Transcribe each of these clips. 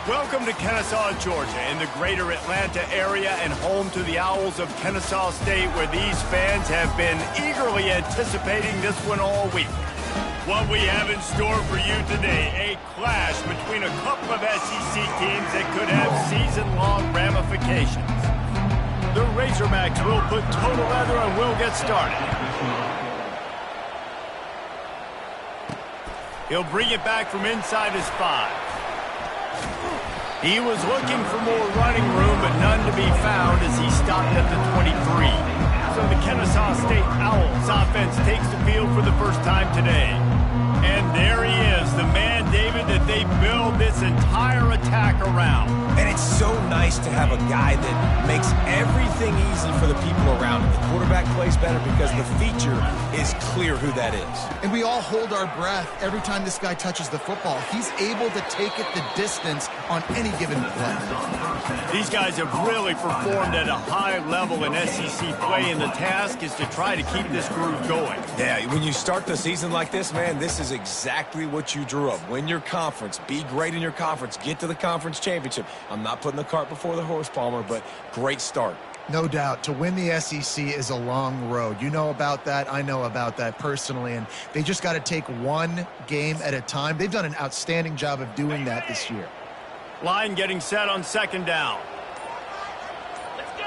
Welcome to Kennesaw, Georgia, in the greater Atlanta area and home to the Owls of Kennesaw State, where these fans have been eagerly anticipating this one all week. What we have in store for you today, a clash between a couple of SEC teams that could have season-long ramifications. The Razorbacks will put total leather and we'll get started. He'll bring it back from inside his 5. He was looking for more running room, but none to be found as he stopped at the 23. So the Kennesaw State Owls offense takes the field for the first time today. And there he is, the man, David, that they build this entire attack around. And it's so nice to have a guy that makes everything easy for the people around him. The quarterback plays better because the feature is clear who that is. And we all hold our breath every time this guy touches the football. He's able to take it the distance on any given play. These guys have really performed at a high level in SEC play, and the task is to try to keep this groove going. Yeah, when you start the season like this, man, this is exactly what you drew up. Win your conference, be great in your conference, get to the conference championship. I'm not putting the cart before the horse, Palmer, but great start. No doubt. To win the SEC is a long road. You know about that. I know about that personally. And they just got to take one game at a time. They've done an outstanding job of doing that this year. Line getting set on second down. Let's go.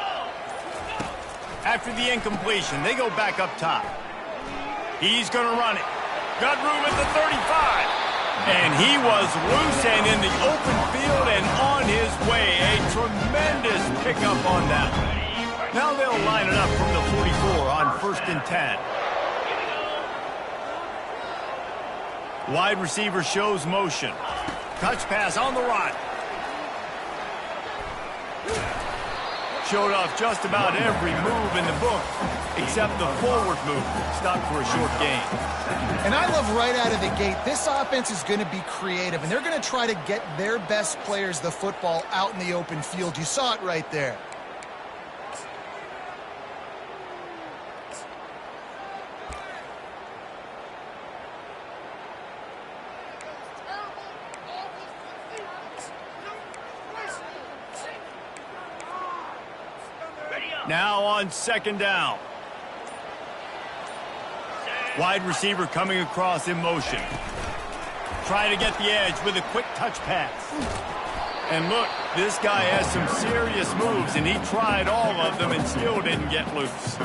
After the incompletion, they go back up top. He's going to run it. Got room at the 35. And he was loose and in the open field and on his way. A tremendous pickup on that. Now they'll line it up from the 44 on 1st and 10. Wide receiver shows motion. Touch pass on the run. Showed off just about every move in the book, except the forward move. Stopped for a short gain. And I love right out of the gate, this offense is going to be creative, and they're going to try to get their best players the football out in the open field. You saw it right there. Now on second down. Wide receiver coming across in motion. Trying to get the edge with a quick touch pass. And look, this guy has some serious moves, and he tried all of them and still didn't get loose.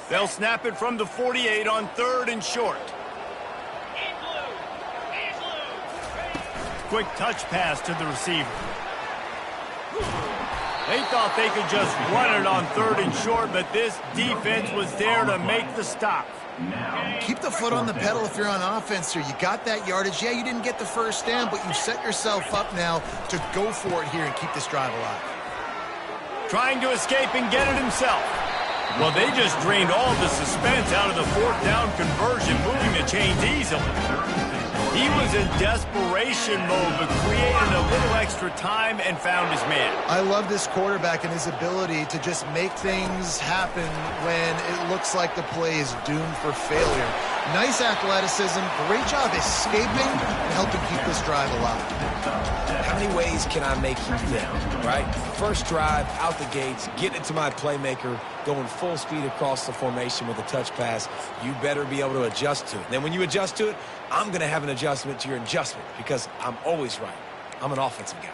They'll snap it from the 48 on 3rd and short. Quick touch pass to the receiver. They thought they could just run it on 3rd and short, but this defense was there to make the stop. Keep the foot on the pedal if you're on offense here. You got that yardage. Yeah, you didn't get the first down, but you set yourself up now to go for it here and keep this drive alive. Trying to escape and get it himself. Well, they just drained all the suspense out of the 4th down conversion, moving the chains easily. He was in desperation mode, but created a little extra time and found his man. I love this quarterback and his ability to just make things happen when it looks like the play is doomed for failure. Nice athleticism, great job escaping and helping keep this drive alive. How many ways can I make you down, right? First drive, out the gates, getting it to my playmaker, going full speed across the formation with a touch pass. You better be able to adjust to it. Then when you adjust to it, I'm going to have an adjustment to your adjustment because I'm always right. I'm an offensive guy.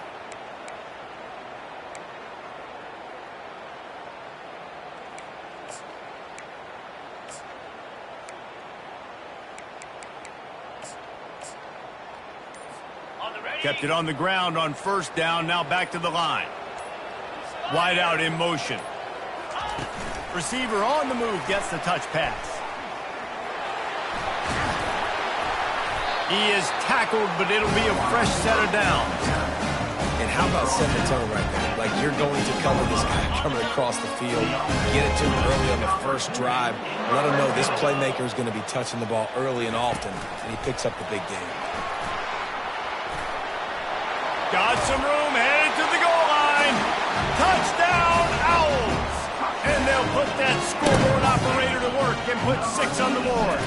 Kept it on the ground on 1st down, now back to the line. Wide out in motion. Receiver on the move gets the touch pass. He is tackled, but it'll be a fresh set of downs. And how about setting the tone right there? Like you're going to cover this guy coming across the field, get it to him early on the first drive, let him know this playmaker is going to be touching the ball early and often, and he picks up the big game. Got some room, headed to the goal line. Touchdown, Owls! And they'll put that scoreboard operator to work and put 6 on the board.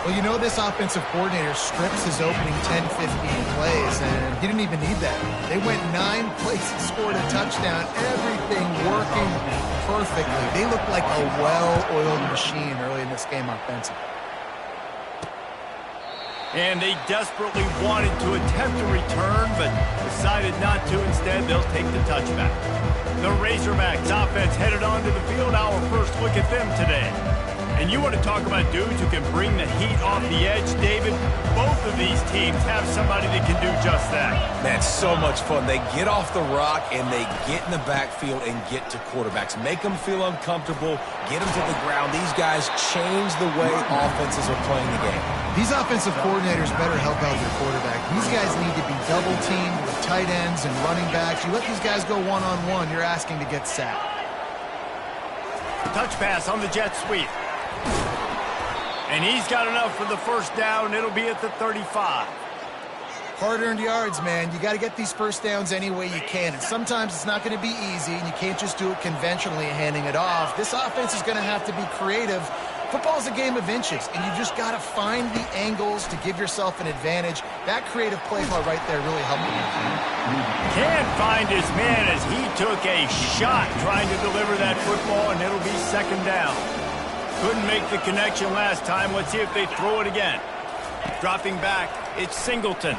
Well, you know, this offensive coordinator strips his opening 10, 15 plays, and he didn't even need that. They went 9 plays and scored a touchdown, everything working perfectly. They looked like a well-oiled machine early in this game offensively. And they desperately wanted to attempt a return, but decided not to. Instead, they'll take the touchback. The Razorbacks offense headed onto the field. Our first look at them today. And you want to talk about dudes who can bring the heat off the edge, David? Both of these teams have somebody that can do just that. Man, so much fun. They get off the rock and they get in the backfield and get to quarterbacks. Make them feel uncomfortable, get them to the ground. These guys change the way offenses are playing the game. These offensive coordinators better help out their quarterback. These guys need to be double-teamed with tight ends and running backs. You let these guys go one-on-one, you're asking to get sacked. Touch pass on the jet sweep. And he's got enough for the first down. It'll be at the 35. Hard-earned yards, man. You got to get these first downs any way you can. And sometimes it's not going to be easy, and you can't just do it conventionally handing it off. This offense is going to have to be creative. Football's a game of inches, and you just got to find the angles to give yourself an advantage. That creative play call right there really helped him. Can't find his man as he took a shot trying to deliver that football, and it'll be second down. Couldn't make the connection last time. Let's see if they throw it again. Dropping back, it's Singleton.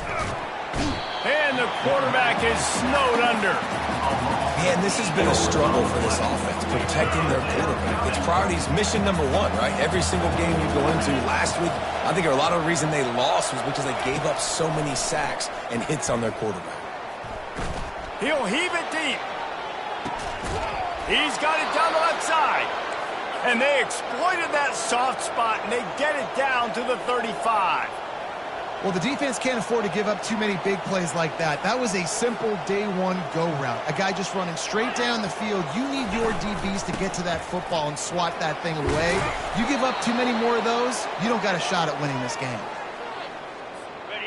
And the quarterback is snowed under. Man, this has been a struggle for this offense, protecting their quarterback. It's priorities, mission number 1, right? Every single game you go into. Last week, I think a lot of the reason they lost was because they gave up so many sacks and hits on their quarterback. He'll heave it deep. He's got it down the left side. And they exploited that soft spot, and they get it down to the 35. Well, the defense can't afford to give up too many big plays like that. That was a simple day-one go route. A guy just running straight down the field. You need your DBs to get to that football and swat that thing away. You give up too many more of those, you don't got a shot at winning this game.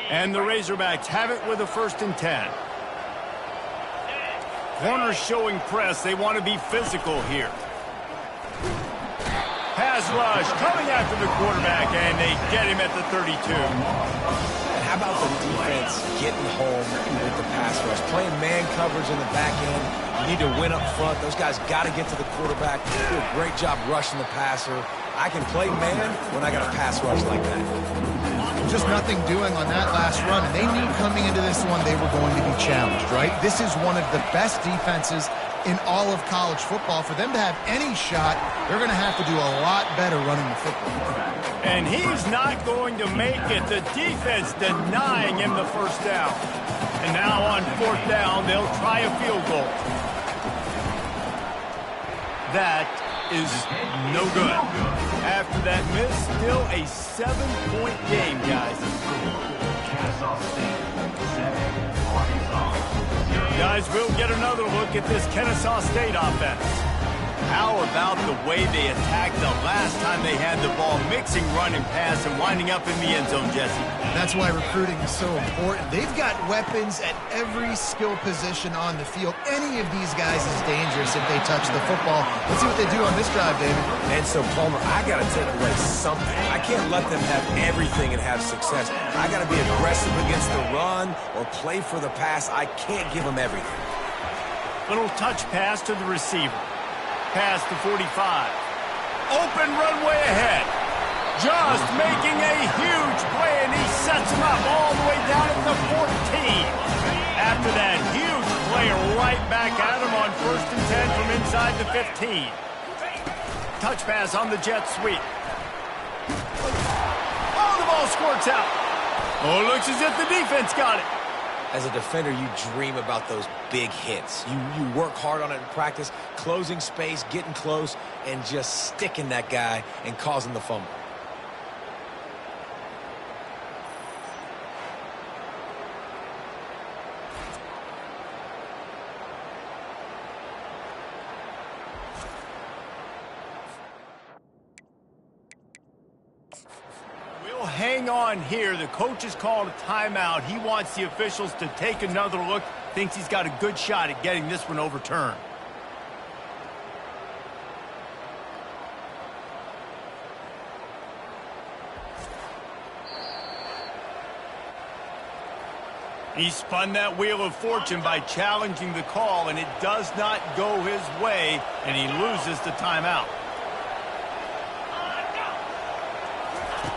And the Razorbacks have it with a 1st and 10. Corners showing press. They want to be physical here. Pass rush coming after the quarterback, and they get him at the 32. And how about the defense getting home with the pass rush? Playing man coverage in the back end. You need to win up front. Those guys got to get to the quarterback. Do a great job rushing the passer. I can play man when I got a pass rush like that. Just nothing doing on that last run, and they knew coming into this one they were going to be challenged, right? This is one of the best defenses in all of college football. For them to have any shot, they're going to have to do a lot better running the football. And he's not going to make it. The defense denying him the first down. And now on 4th down, they'll try a field goal. That is no good. After that miss, still a 7-point game, guys. Guys, we'll get another look at this Kennesaw State offense. How about the way they attacked the last time they had the ball, mixing run and pass and winding up in the end zone, Jesse? That's why recruiting is so important. They've got weapons at every skill position on the field. Any of these guys is dangerous if they touch the football. Let's see what they do on this drive, David. And so, Palmer, I got to take away something. I can't let them have everything and have success. I got to be aggressive against the run or play for the pass. I can't give them everything. Little touch pass to the receiver. Pass to 45. Open runway ahead. Just making a huge play, and he sets him up all the way down at the 14. After that huge play, right back at him on 1st and 10 from inside the 15. Touch pass on the jet sweep. Oh, the ball squirts out. Oh, it looks as if the defense got it. As a defender, you dream about those big hits. You work hard on it in practice, closing space, getting close, and just sticking that guy and causing the fumble. Hang going on here? The coach has called a timeout. He wants the officials to take another look. Thinks he's got a good shot at getting this one overturned. He spun that wheel of fortune by challenging the call, and it does not go his way, and he loses the timeout.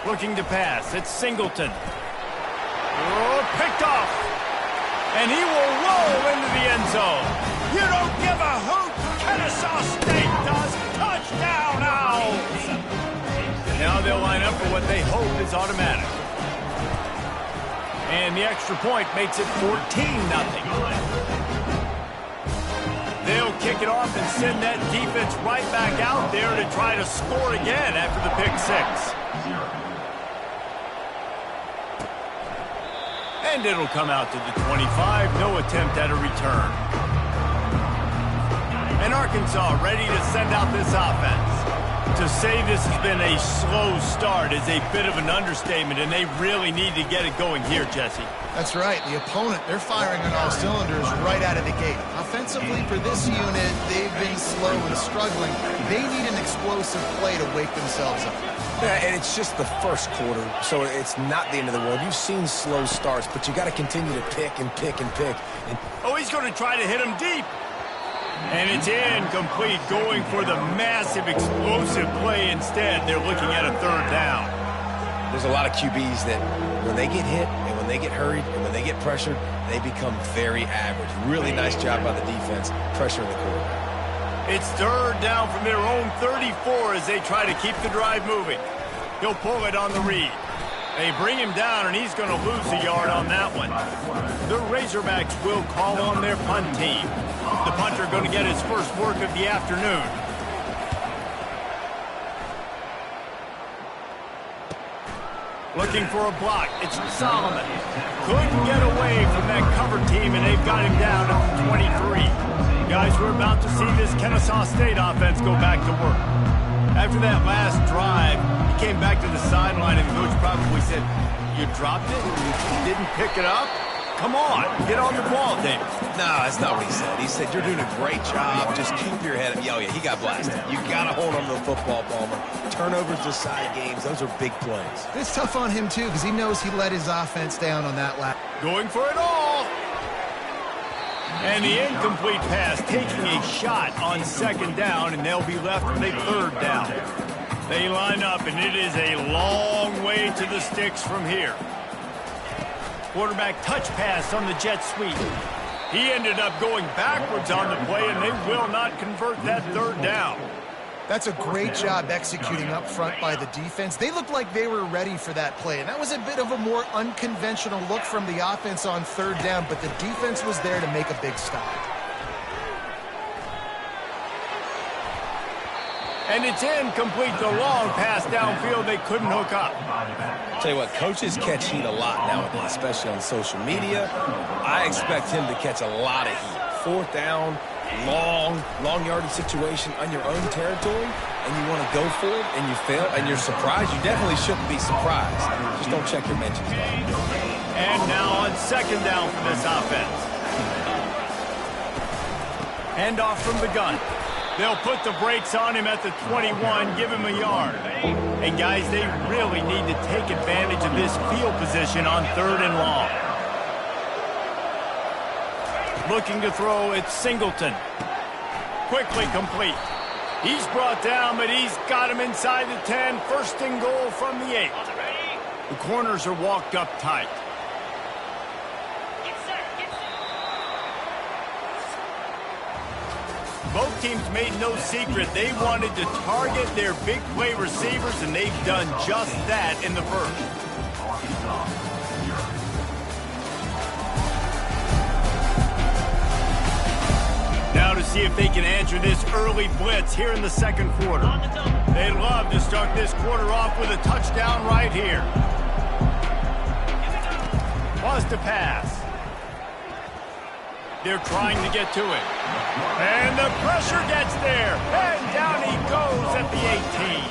Looking to pass. It's Singleton. Oh, picked off. And he will roll into the end zone. You don't give a hoot. Kennesaw State does. Touchdown, Owls. And now they'll line up for what they hope is automatic. And the extra point makes it 14-0. They'll kick it off and send that defense right back out there to try to score again after the pick six. And it'll come out to the 25. No attempt at a return. And Arkansas ready to send out this offense. To say this has been a slow start is a bit of an understatement, and they really need to get it going here, Jesse. That's right. The opponent, they're firing on all cylinders right out of the gate. Offensively, for this unit, they've been slow and struggling. They need an explosive play to wake themselves up. Yeah, and it's just the first quarter, so it's not the end of the world. You've seen slow starts, but you got to continue to pick and pick and pick. Oh, he's going to try to hit him deep. And it's incomplete, going for the massive explosive play instead. They're looking at a third down. There's a lot of QBs that when they get hit and when they get hurried and when they get pressured, they become very average. Really nice job by the defense, pressuring the quarterback. It's third down from their own 34 as they try to keep the drive moving. He'll pull it on the read. They bring him down, and he's going to lose a yard on that one. The Razorbacks will call on their punt team. The punter going to get his first work of the afternoon. Looking for a block. It's Solomon. Couldn't get away from that cover team, and they've got him down at 23. Guys, we're about to see this Kennesaw State offense go back to work. After that last drive, he came back to the sideline, and the coach probably said, "You dropped it? You didn't pick it up? Come on, get on the ball, David." No, that's not what he said. He said, "You're doing a great job. Just keep your head up." Oh, yeah, he got blasted. You got to hold on to the football, Palmer. Turnovers decide games. Those are big plays. It's tough on him, too, because he knows he let his offense down on that lap. Going for it all. And the incomplete pass, taking a shot on second down, and they'll be left with a third down. They line up, and it is a long way to the sticks from here. Quarterback touch pass on the jet sweep. He ended up going backwards on the play, and they will not convert that third down. That's a great job executing up front by the defense. They looked like they were ready for that play, and that was a bit of a more unconventional look from the offense on third down, but the defense was there to make a big stop. And it's incomplete. The long pass downfield, they couldn't hook up. Tell you what, coaches catch heat a lot nowadays, especially on social media. I expect him to catch a lot of heat. Fourth down, long yardage situation on your own territory, and you want to go for it, and you fail, and you're surprised. You definitely shouldn't be surprised. Just don't check your mentions. And now on second down for this offense. Handoff from the gun. They'll put the brakes on him at the 21, give him a yard. And guys, they really need to take advantage of this field position on third and long. Looking to throw, it's Singleton. Quickly complete. He's brought down, but he's got him inside the 10. First and goal from the 8. The corners are walked up tight. Both teams made no secret. They wanted to target their big play receivers, and they've done just that in the first. Now to see if they can answer this early blitz here in the second quarter. They'd love to start this quarter off with a touchdown right here. Wants to pass. They're trying to get to it. And the pressure gets there. And down he goes at the 18.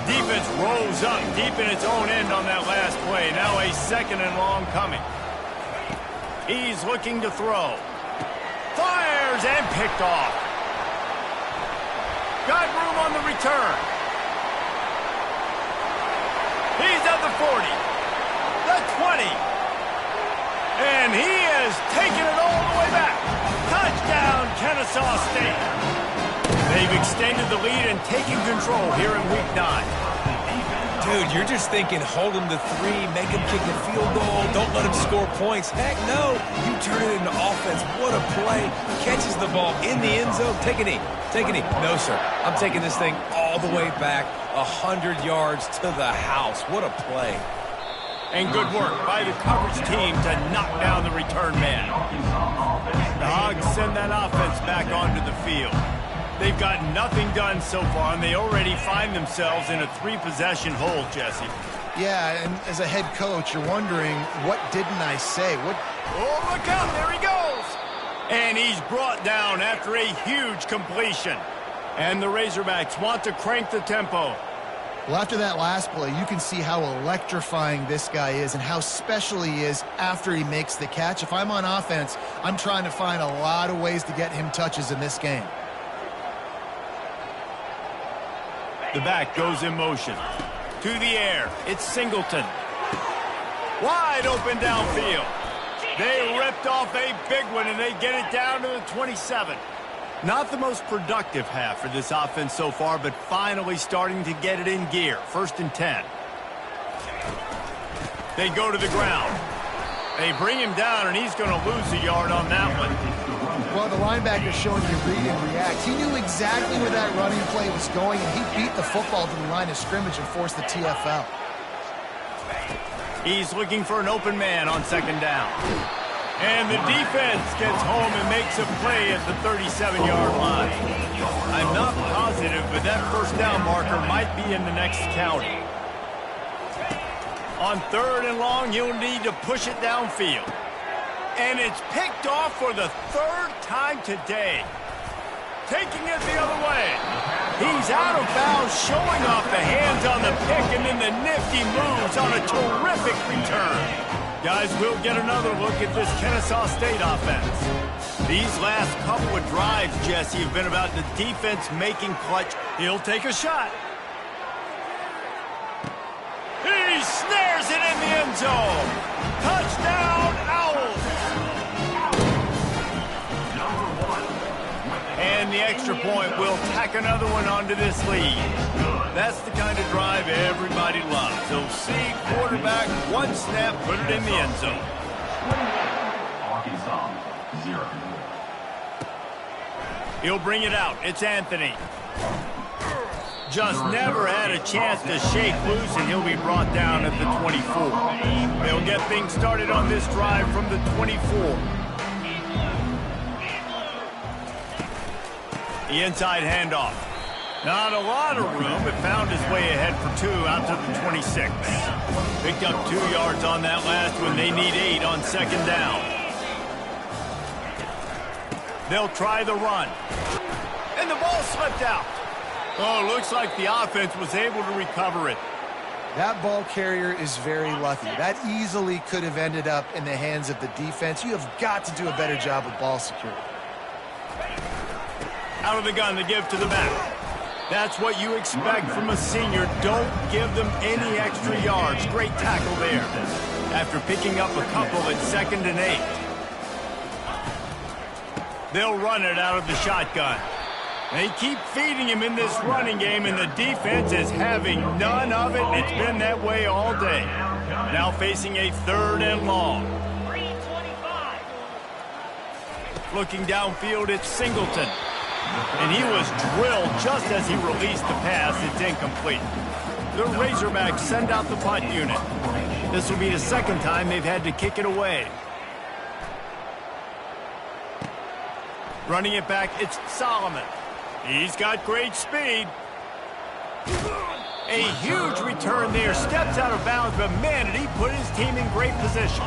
Defense rolls up deep in its own end on that last play. Now a 2nd and long coming. He's looking to throw. Fires and picked off. Got room on the return. He's at the 40. The 20. And he has taken it all the way back. Touchdown, Kennesaw State. They've extended the lead and taken control here in Week 9. Dude, you're just thinking, hold him to 3, make him kick a field goal, don't let him score points. Heck no, you turn it into offense. What a play. Catches the ball in the end zone. Take a knee. Take a knee. No, sir. I'm taking this thing all the way back 100 yards to the house. What a play. And good work by the coverage team to knock down the return man. The Hogs send that offense back onto the field. They've got nothing done so far, and they already find themselves in a 3-possession hole, Jesse. Yeah, and as a head coach, you're wondering, what didn't I say? Oh, look out, there he goes! And he's brought down after a huge completion. And the Razorbacks want to crank the tempo. Well, after that last play, you can see how electrifying this guy is and how special he is after he makes the catch. If I'm on offense, I'm trying to find a lot of ways to get him touches in this game. The back goes in motion. To the air, it's Singleton. Wide open downfield. They ripped off a big one, and they get it down to the 27. Not the most productive half for this offense so far, but finally starting to get it in gear. 1st and 10. They go to the ground. They bring him down, and he's going to lose a yard on that one. Well, the linebacker's showing you read and react. He knew exactly where that running play was going, and he beat the football to the line of scrimmage and forced the TFL. He's looking for an open man on 2nd down. And the defense gets home and makes a play at the 37-yard line. I'm not positive, but that 1st down marker might be in the next county. On 3rd and long, you'll need to push it downfield. And it's picked off for the 3rd time today. Taking it the other way. He's out of bounds, showing off the hands on the pick, and then the nifty moves on a terrific return. Guys, we'll get another look at this Kennesaw State offense. These last couple of drives, Jesse, have been about the defense making clutch. He'll take a shot. He snares it in the end zone. Touchdown, Owls. And the extra point will tack another one onto this lead. That's the kind of drive everybody loves. So see quarterback, one snap, put it in the end zone. Arkansas, 0. He'll bring it out. It's Anthony. Just never had a chance to shake loose, and he'll be brought down at the 24. They'll get things started on this drive from the 24. The inside handoff. Not a lot of room, but found his way ahead for 2 out to the 26. Picked up 2 yards on that last one. They need 8 on 2nd down. They'll try the run. And the ball slipped out. Oh, looks like the offense was able to recover it. That ball carrier is very lucky. That easily could have ended up in the hands of the defense. You have got to do a better job with ball security. Out of the gun to give to the back. That's what you expect from a senior. Don't give them any extra yards. Great tackle there. After picking up a couple at 2nd and 8. They'll run it out of the shotgun. They keep feeding him in this running game, and the defense is having none of it. It's been that way all day. Now facing a 3rd and long. Looking downfield, it's Singleton. And he was drilled just as he released the pass. It's incomplete. The Razorbacks send out the punt unit. This will be the 2nd time they've had to kick it away. Running it back, it's Solomon. He's got great speed. A huge return there. Steps out of bounds, but man, did he put his team in great position.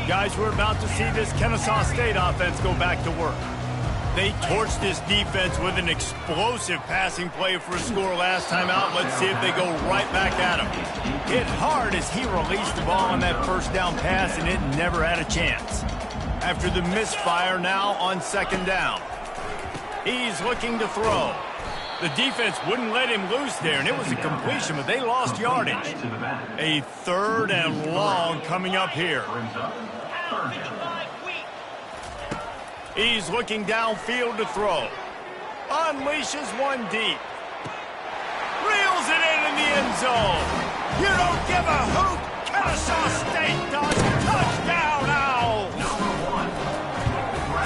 Guys, we're about to see this Kennesaw State offense go back to work. They torched this defense with an explosive passing play for a score last time out. Let's see if they go right back at him. Hit hard as he released the ball on that first down pass, and it never had a chance. After the misfire, now on second down. He's looking to throw. The defense wouldn't let him loose there, and it was a completion, but they lost yardage. A 3rd and long coming up here. He's looking downfield to throw. Unleashes one deep. Reels it in the end zone. You don't give a hoot. Kennesaw State does. Touchdown, Owls.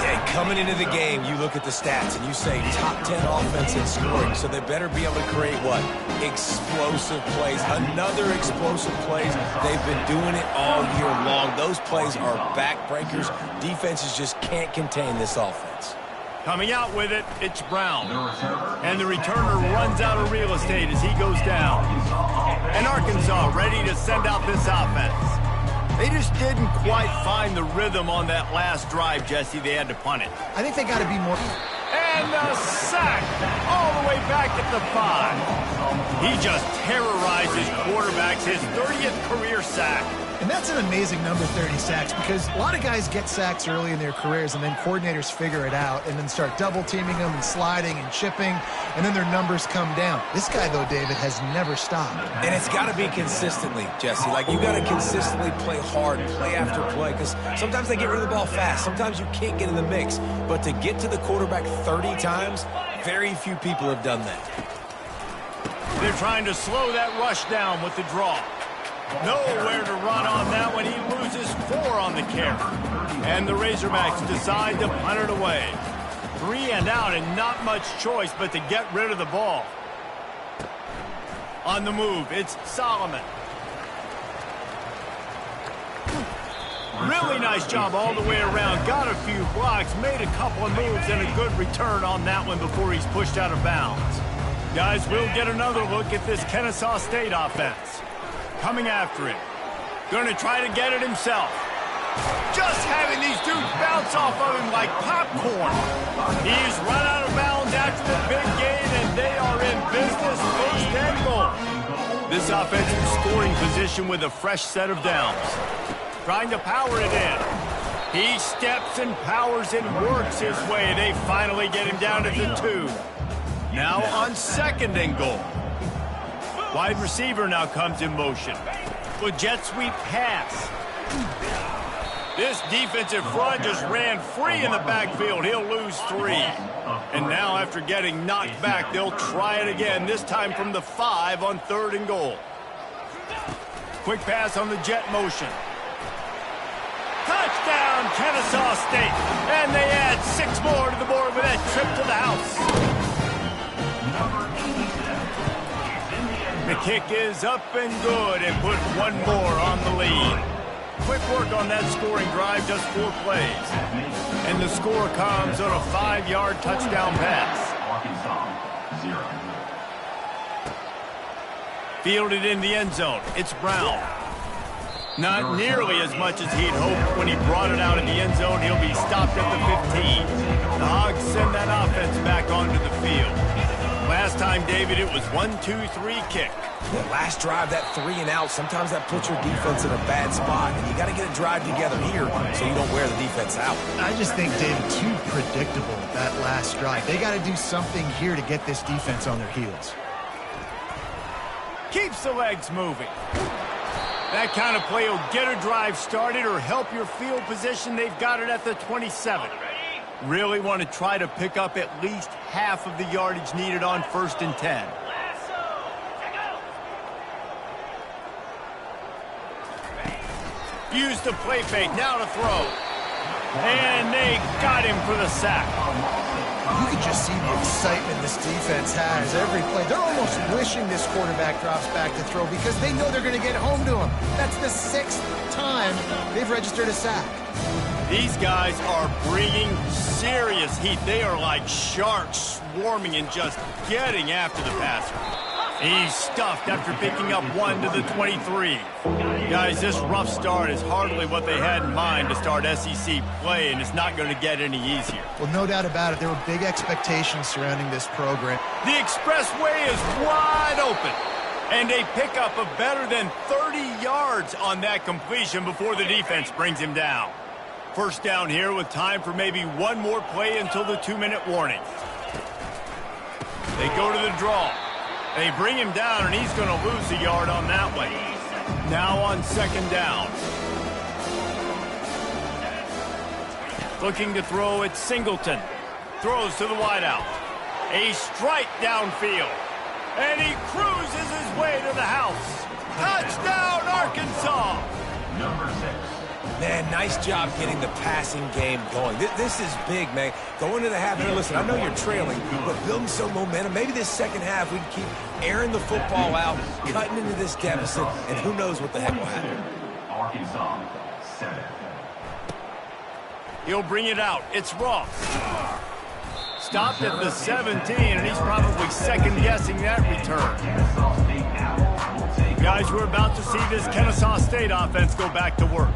Yeah, coming into the game, you look at the stats and you say top 10 offense in scoring, so they better be able to create what? Explosive plays. Another explosive plays. They've been doing it all year long. Those plays are backbreakers. Defenses just can't contain this offense. Coming out with it, it's Brown. And the returner runs out of real estate as he goes down. And Arkansas ready to send out this offense. They just didn't quite find the rhythm on that last drive, Jesse. They had to punt it. I think they got to be more... And the sack all the way back at the 5. He just terrorizes quarterbacks, his 30th career sack. And that's an amazing number, 30 sacks, because a lot of guys get sacks early in their careers, and then coordinators figure it out and then start double-teaming them and sliding and chipping, and then their numbers come down. This guy, though, David, has never stopped. And it's got to be consistently, Jesse. Like, you got to consistently play hard, play after play, because sometimes they get rid of the ball fast. Sometimes you can't get in the mix. But to get to the quarterback 30 times, very few people have done that. They're trying to slow that rush down with the draw. Nowhere to run on that one. He loses 4 on the carry. And the Razorbacks decide to punt it away. 3 and out, and not much choice but to get rid of the ball. On the move, it's Solomon. Really nice job all the way around. Got a few blocks, made a couple of moves, and a good return on that one before he's pushed out of bounds. Guys, we'll get another look at this Kennesaw State offense. Coming after him. Going to try to get it himself. Just having these dudes bounce off of him like popcorn. He's run out of bounds after the big gain, and they are in business. First and goal. This offensive scoring position with a fresh set of downs. Trying to power it in. He steps and powers and works his way. They finally get him down to the 2. Now on second and goal. Wide receiver now comes in motion. With jet sweep pass. This defensive front just ran free in the backfield. He'll lose 3. And now after getting knocked back, they'll try it again, this time from the 5 on 3rd and goal. Quick pass on the jet motion. Touchdown, Kennesaw State. And they add 6 more to the board with that trip to the house. The kick is up and good, and put 1 more on the lead. Quick work on that scoring drive, just 4 plays. And the score comes on a 5-yard touchdown pass. Fielded in the end zone. It's Brown. Not nearly as much as he'd hoped when he brought it out in the end zone. He'll be stopped at the 15. The Hogs send that offense back onto the field. Last time, David, it was 1-2-3 kick. The last drive, that 3 and out, sometimes that puts your defense in a bad spot, and you got to get a drive together here so you don't wear the defense out. I just think, David, too predictable, that last drive. They got to do something here to get this defense on their heels. Keeps the legs moving. That kind of play will get a drive started or help your field position. They've got it at the 27. Really want to try to pick up at least half of the yardage needed on 1st and 10. Use the play fake, now to throw. And they got him for the sack. You can just see the excitement this defense has every play. They're almost wishing this quarterback drops back to throw because they know they're going to get home to him. That's the 6th time they've registered a sack. These guys are bringing serious heat. They are like sharks swarming and just getting after the passer. He's stuffed after picking up 1 to the 23. Guys, this rough start is hardly what they had in mind to start SEC play, and it's not going to get any easier. Well, no doubt about it. There were big expectations surrounding this program. The expressway is wide open, and a pickup of better than 30 yards on that completion before the defense brings him down. First down here with time for maybe one more play until the 2-minute warning. They go to the draw. They bring him down, and he's going to lose a yard on that one. Now on second down. Looking to throw at Singleton. Throws to the wideout. A strike downfield. And he cruises his way to the house. Touchdown, Arkansas! Number 6. Man, nice job getting the passing game going. This is big, man. Going into the half, and listen, I know you're trailing, but building some momentum. Maybe this second half we can keep airing the football out, cutting into this deficit, and who knows what the heck will happen. Arkansas, 7. He'll bring it out. It's Ross. Stopped at the 17, and he's probably second-guessing that return. Guys, we're about to see this Kennesaw State offense go back to work.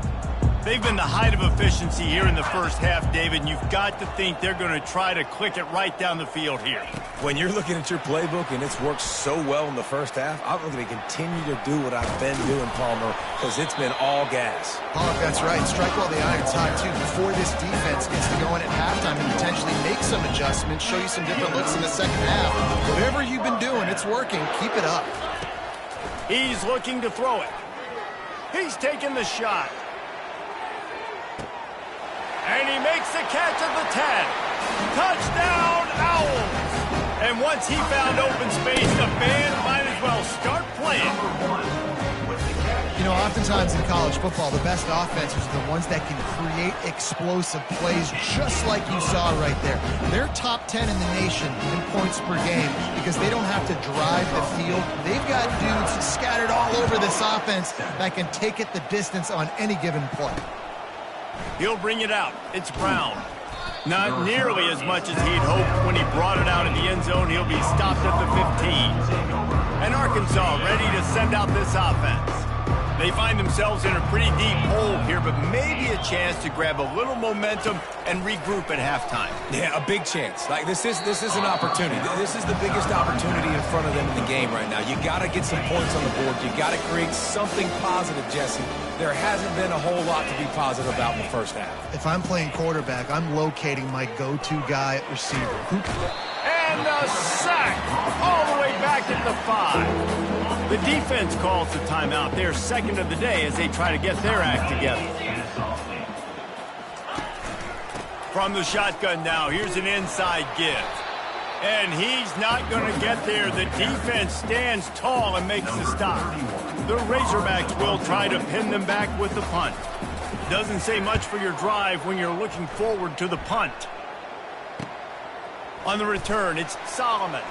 They've been the height of efficiency here in the first half, David, and you've got to think they're going to try to click it right down the field here. When you're looking at your playbook and it's worked so well in the first half, I'm going to continue to do what I've been doing, Palmer, because it's been all gas. Palmer, that's right. Strike while the iron's hot, too, before this defense gets to going at halftime and potentially make some adjustments, show you some different looks in the second half. Whatever you've been doing, it's working. Keep it up. He's looking to throw it. He's taking the shot. And he makes the catch at the 10. Touchdown, Owls! And once he found open space, the band might as well start playing. You know, oftentimes in college football, the best offenses are the ones that can create explosive plays just like you saw right there. They're top 10 in the nation in points per game because they don't have to drive the field. They've got dudes scattered all over this offense that can take it the distance on any given play. He'll bring it out. It's Brown. Not nearly as much as he'd hoped when he brought it out in the end zone. He'll be stopped at the 15. And Arkansas ready to send out this offense. They find themselves in a pretty deep hole here, but maybe a chance to grab a little momentum and regroup at halftime. Yeah, a big chance. Like this is an opportunity. This is the biggest opportunity in front of them in the game right now. You got to get some points on the board. You got to create something positive, Jesse. There hasn't been a whole lot to be positive about in the first half. If I'm playing quarterback, I'm locating my go-to guy at receiver. And a sack all the way back at the 5. The defense calls the timeout. They're second of the day as they try to get their act together. From the shotgun now, here's an inside give. And he's not going to get there. The defense stands tall and makes the stop. The Razorbacks will try to pin them back with the punt. Doesn't say much for your drive when you're looking forward to the punt. On the return, it's Solomon.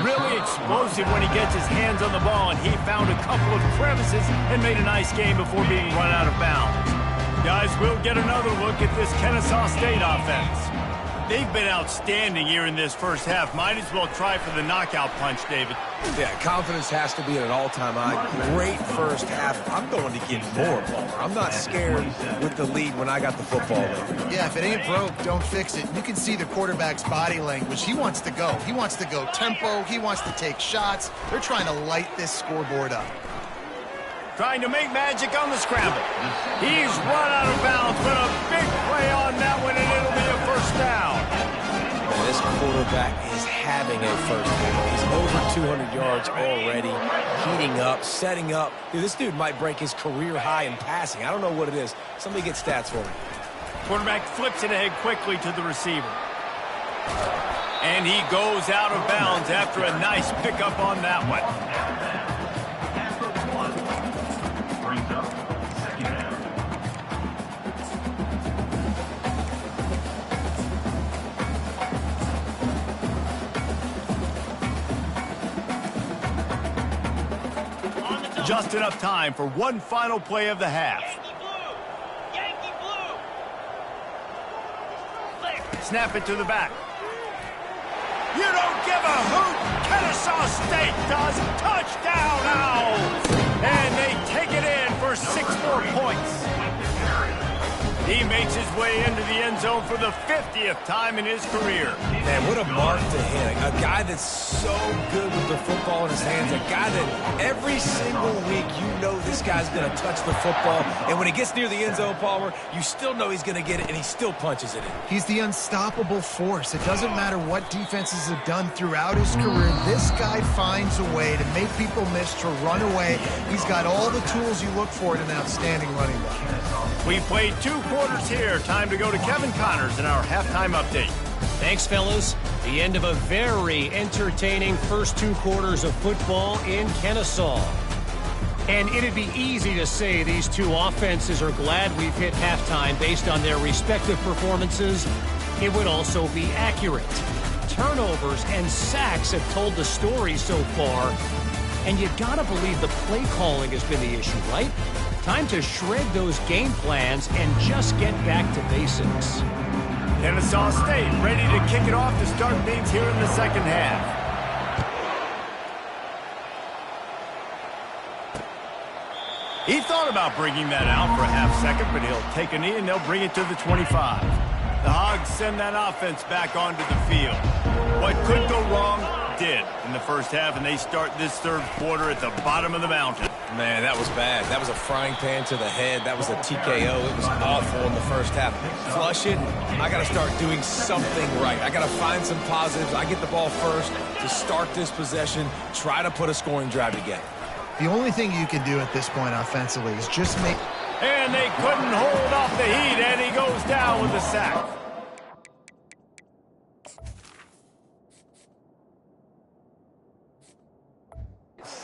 Really explosive when he gets his hands on the ball, and he found a couple of crevices and made a nice game before being run out of bounds. Guys, we'll get another look at this Kennesaw State offense. They've been outstanding here in this first half. Might as well try for the knockout punch, David. Yeah, confidence has to be at an all-time high. Great first half. I'm going to get more, Palmer. I'm not scared with the lead when I got the football later. Yeah, if it ain't broke, don't fix it. You can see the quarterback's body language. He wants to go. He wants to go tempo. He wants to take shots. They're trying to light this scoreboard up. Trying to make magic on the scramble. He's run out of bounds, but a big play on that one, and it'll be a first down. And this quarterback is having a first down. He's over 200 yards already, heating up, setting up. Dude, this dude might break his career high in passing. I don't know what it is. Somebody get stats for me. Quarterback flips it ahead quickly to the receiver. And he goes out of bounds after a nice pickup on that one. Just enough time for one final play of the half. Yankee blue. Snap it to the back. You don't give a hoot. Kennesaw State does. Touchdown, Owls. And they take it in for 6 more points. He makes his way into the end zone for the 50th time in his career. Man, what a mark to hit. A guy that's so good with the football in his hands. A guy that every single week you know this guy's going to touch the football. And when he gets near the end zone, Palmer, you still know he's going to get it, and he still punches it in. He's the unstoppable force. It doesn't matter what defenses have done throughout his career. This guy finds a way to make people miss, to run away. He's got all the tools you look for in an outstanding running back. We played 2 quarters here. Time to go to Kevin Connors in our halftime update. Thanks, fellas. The end of a very entertaining first 2 quarters of football in Kennesaw. And it'd be easy to say these 2 offenses are glad we've hit halftime based on their respective performances. It would also be accurate. Turnovers and sacks have told the story so far. And you gotta believe the play calling has been the issue, right? Time to shred those game plans and just get back to basics. Kennesaw State ready to kick it off to start things here in the second half. He thought about bringing that out for a half second, but he'll take a knee and they'll bring it to the 25. The Hogs send that offense back onto the field. What could go wrong did in the first half, and they start this third quarter at the bottom of the mountain. Man, that was bad. That was a frying pan to the head. That was a TKO. It was awful in the first half. Flush it. I got to start doing something right. I got to find some positives. I get the ball first to start this possession, try to put a scoring drive together. The only thing you can do at this point offensively is just make... And they couldn't hold off the heat, and he goes down with a sack.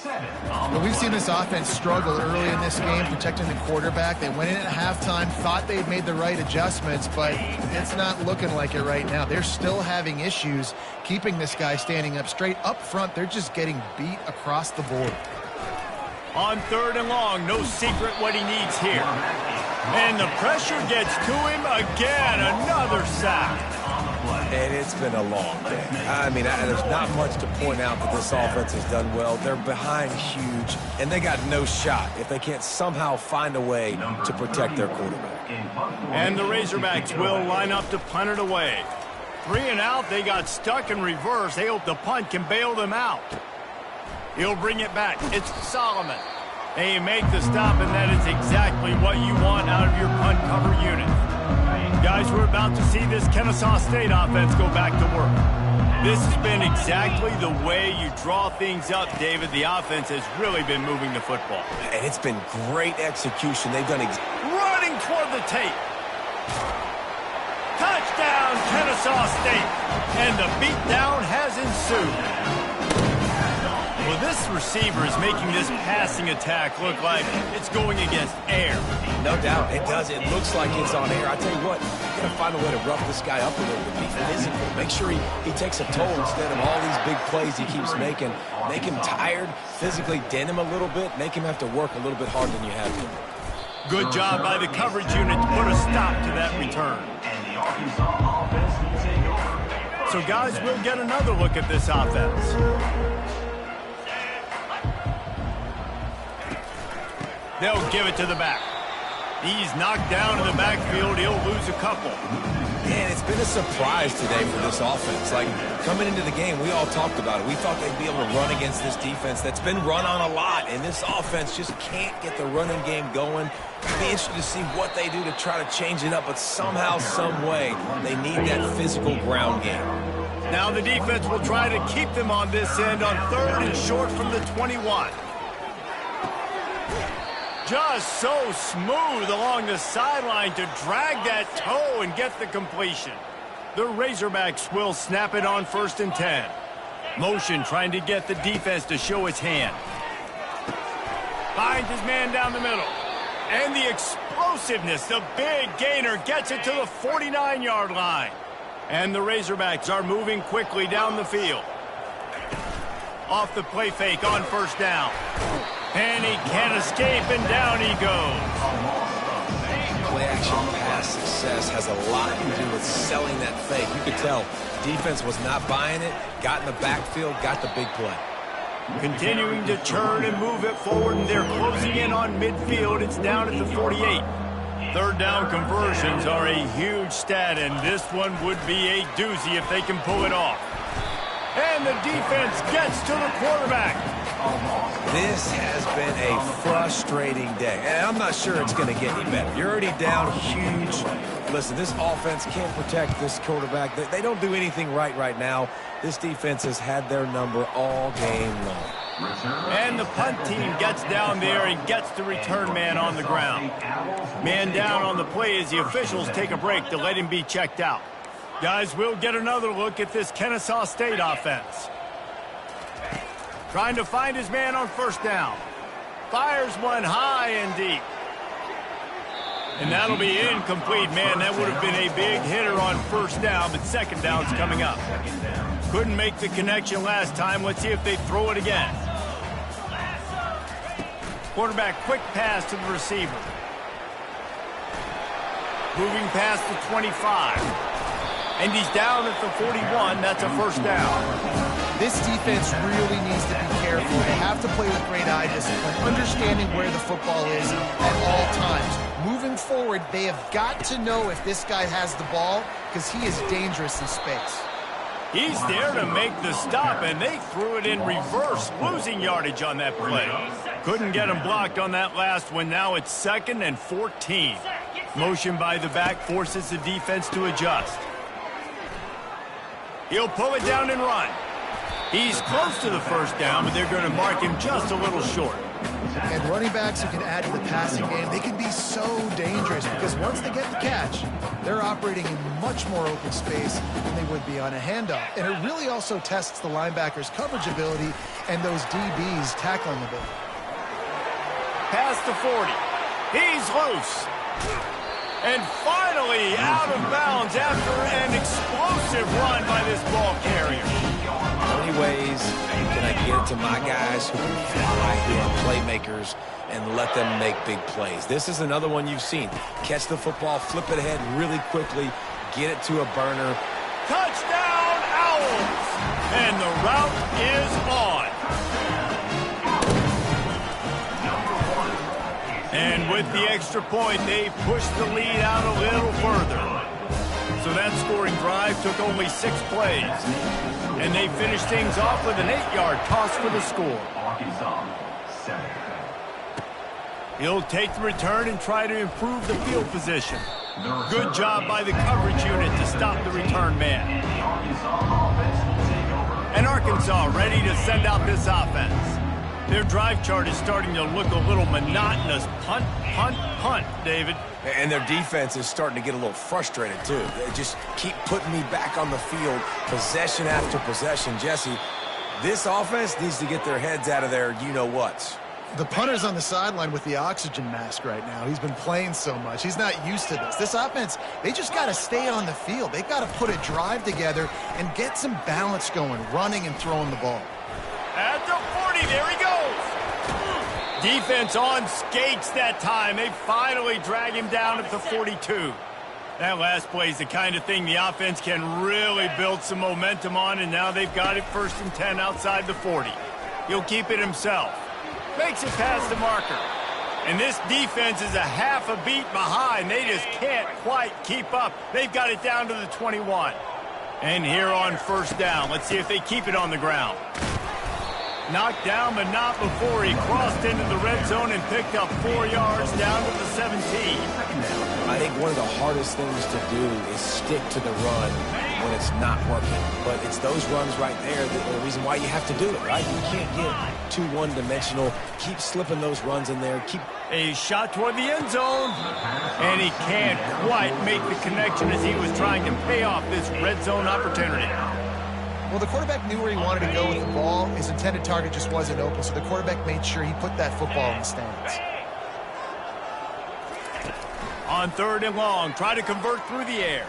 But we've seen this offense struggle early in this game, protecting the quarterback. They went in at halftime, thought they'd made the right adjustments, but it's not looking like it right now. They're still having issues keeping this guy standing up straight. Up front, they're just getting beat across the board. On 3rd and long, no secret what he needs here. And the pressure gets to him again, another sack. And it's been a long day. I mean, there's not much to point out that this offense has done well. They're behind huge, and they got no shot if they can't somehow find a way to protect their quarterback. And the Razorbacks will line up to punt it away. 3 and out, they got stuck in reverse. They hope the punt can bail them out. He'll bring it back. It's Solomon. They make the stop, and that is exactly what you want out of your punt cover unit. Guys, we're about to see this Kennesaw State offense go back to work. This has been exactly the way you draw things up, David. The offense has really been moving the football. And it's been great execution. They've done running toward the tape. Touchdown, Kennesaw State. And the beatdown has ensued. Well, this receiver is making this passing attack look like it's going against air. No doubt, it does. It looks like it's on air. I tell you what, you got to find a way to rough this guy up a little bit. Be physical. Make sure he takes a toll instead of all these big plays he keeps making. Make him tired, physically dent him a little bit, make him have to work a little bit harder than you have to. Good job by the coverage unit to put a stop to that return. And the Arkansas offense will take over. So, guys, we'll get another look at this offense. They'll give it to the back. He's knocked down in the backfield. He'll lose a couple. Man, it's been a surprise today for this offense. Like, coming into the game, we all talked about it. We thought they'd be able to run against this defense that's been run on a lot, and this offense just can't get the running game going. It'll be interesting to see what they do to try to change it up, but somehow, some way, they need that physical ground game. Now the defense will try to keep them on this end on 3rd and short from the 21. Just so smooth along the sideline to drag that toe and get the completion. The Razorbacks will snap it on 1st and 10. Motion trying to get the defense to show its hand. Finds his man down the middle. And the explosiveness, the big gainer gets it to the 49-yard line. And the Razorbacks are moving quickly down the field. Off the play fake on 1st down. And he can't escape, and down he goes. Play action pass is success has a lot to do with selling that fake. You could tell defense was not buying it, got in the backfield, got the big play. Continuing to turn and move it forward, and they're closing in on midfield. It's down at the 48. Third down conversions are a huge stat, and this one would be a doozy if they can pull it off. And the defense gets to the quarterback. This has been a frustrating day, and I'm not sure it's going to get any better. You're already down huge. Listen, this offense can't protect this quarterback. They don't do anything right now. This defense has had their number all game long. And the punt team gets down there and gets the return man on the ground. Man down on the play as the officials take a break to let him be checked out. Guys, we'll get another look at this Kennesaw State offense. Trying to find his man on first down. Fires one high and deep. And that'll be incomplete. Man, that would have been a big hitter on first down, but second down's coming up. Couldn't make the connection last time. Let's see if they throw it again. Quarterback quick pass to the receiver. Moving past the 25. And he's down at the 41. That's a first down. This defense really needs to be careful. They have to play with great eye discipline, understanding where the football is at all times. Moving forward, they have got to know if this guy has the ball because he is dangerous in space. He's there to make the stop, and they threw it in reverse, losing yardage on that play. Couldn't get him blocked on that last one. Now it's 2nd and 14. Motion by the back forces the defense to adjust. He'll pull it down and run. He's close to the first down, but they're going to mark him just a little short. And running backs who can add to the passing game, they can be so dangerous because once they get the catch, they're operating in much more open space than they would be on a handoff. And it really also tests the linebackers' coverage ability and those DBs tackling ability. Past the 40. He's loose. And finally out of bounds after an explosive run by this ball carrier. How many ways can I get it to my guys who can fly, who are playmakers, and let them make big plays? This is another one you've seen. Catch the football, flip it ahead really quickly, get it to a burner. Touchdown, Owls! And the route is on. And with the extra point, they pushed the lead out a little further. So that scoring drive took only 6 plays. And they finished things off with an 8-yard toss for the score. He'll take the return and try to improve the field position. Good job by the coverage unit to stop the return man. And Arkansas ready to send out this offense. Their drive chart is starting to look a little monotonous. Punt, punt, punt, David. And their defense is starting to get a little frustrated, too. They just keep putting me back on the field, possession after possession. Jesse, this offense needs to get their heads out of their you-know-whats. The punter's on the sideline with the oxygen mask right now. He's been playing so much. He's not used to this. This offense, they just got to stay on the field. They've got to put a drive together and get some balance going, running and throwing the ball. At the 40, there he goes. Defense on skates that time. They finally drag him down at the 42. That last play is the kind of thing the offense can really build some momentum on, and now they've got it 1st and 10 outside the 40. He'll keep it himself. Makes it past the marker. And this defense is a half a beat behind. They just can't quite keep up. They've got it down to the 21. And here on first down, let's see if they keep it on the ground. Knocked down, but not before he crossed into the red zone and picked up 4 yards down to the 17. I think one of the hardest things to do is stick to the run when it's not working. But it's those runs right there that are the reason why you have to do it, right? You can't get too one-dimensional. Keep slipping those runs in there. Keep a shot toward the end zone. And he can't quite make the connection as he was trying to pay off this red zone opportunity. Well, the quarterback knew where he wanted to go with the ball. His intended target just wasn't open, so the quarterback made sure he put that football in the stands. On 3rd and long, try to convert through the air.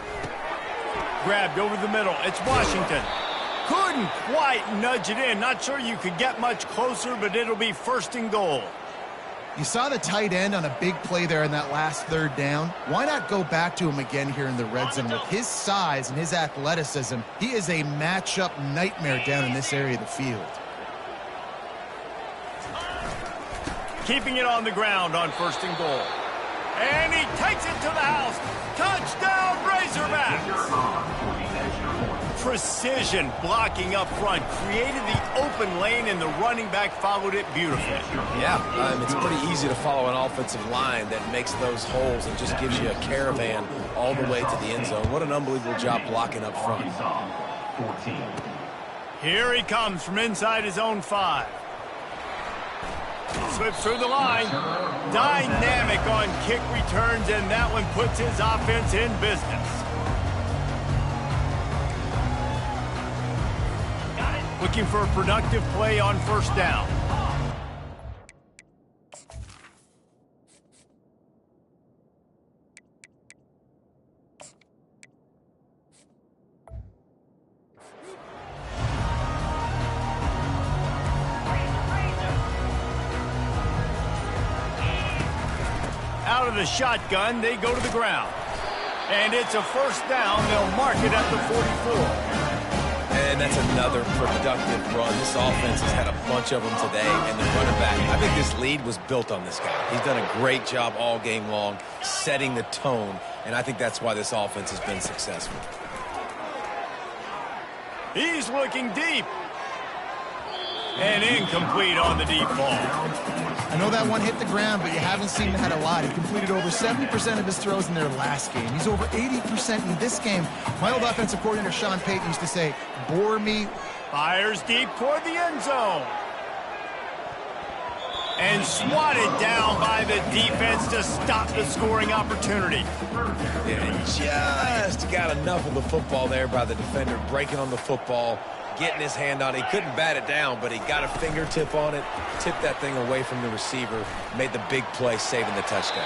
Grabbed over the middle. It's Washington. Couldn't quite nudge it in. Not sure you could get much closer, but it'll be 1st and goal. You saw the tight end on a big play there in that last third down. Why not go back to him again here in the red zone? With his size and his athleticism, he is a matchup nightmare down in this area of the field. Keeping it on the ground on 1st and goal. And he takes it to the house. Touchdown, Razorbacks! Precision blocking up front. Created the open lane, and the running back followed it beautifully. Yeah, it's pretty easy to follow an offensive line that makes those holes and just gives you a caravan all the way to the end zone. What an unbelievable job blocking up front. Here he comes from inside his own 5. Slips through the line. Dynamic on kick returns, and that one puts his offense in business. Looking for a productive play on 1st down. Out of the shotgun, they go to the ground. And it's a 1st down. They'll mark it at the 44. And that's another productive run. This offense has had a bunch of them today, and the running back, I think this lead was built on this guy. He's done a great job all game long, setting the tone, and I think that's why this offense has been successful. He's looking deep. And incomplete on the deep ball. I know that one hit the ground, but you haven't seen him had a lot. He completed over 70% of his throws in their last game. He's over 80% in this game. My old offensive coordinator, Sean Payton, used to say, bore me. Fires deep toward the end zone. And swatted down by the defense to stop the scoring opportunity. Yeah, just got enough of the football there by the defender, breaking on the football, getting his hand on it. He couldn't bat it down, but he got a fingertip on it, tipped that thing away from the receiver, made the big play, saving the touchdown.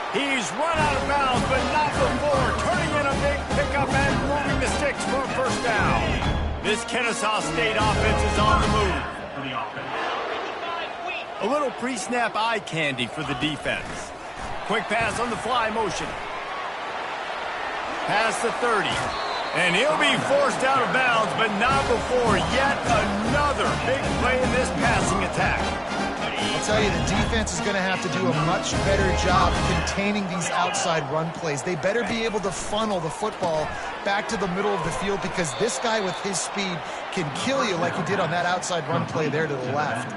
He's run out of bounds, but not before turning in a big pickup and moving the sticks for a 1st down. This Kennesaw State offense is on the move. A little pre-snap eye candy for the defense. Quick pass on the fly motion. Past the 30. And he'll be forced out of bounds, but not before yet another big play in this passing attack. I'll tell you, the defense is going to have to do a much better job containing these outside run plays. They better be able to funnel the football back to the middle of the field, because this guy with his speed can kill you like he did on that outside run play there to the left.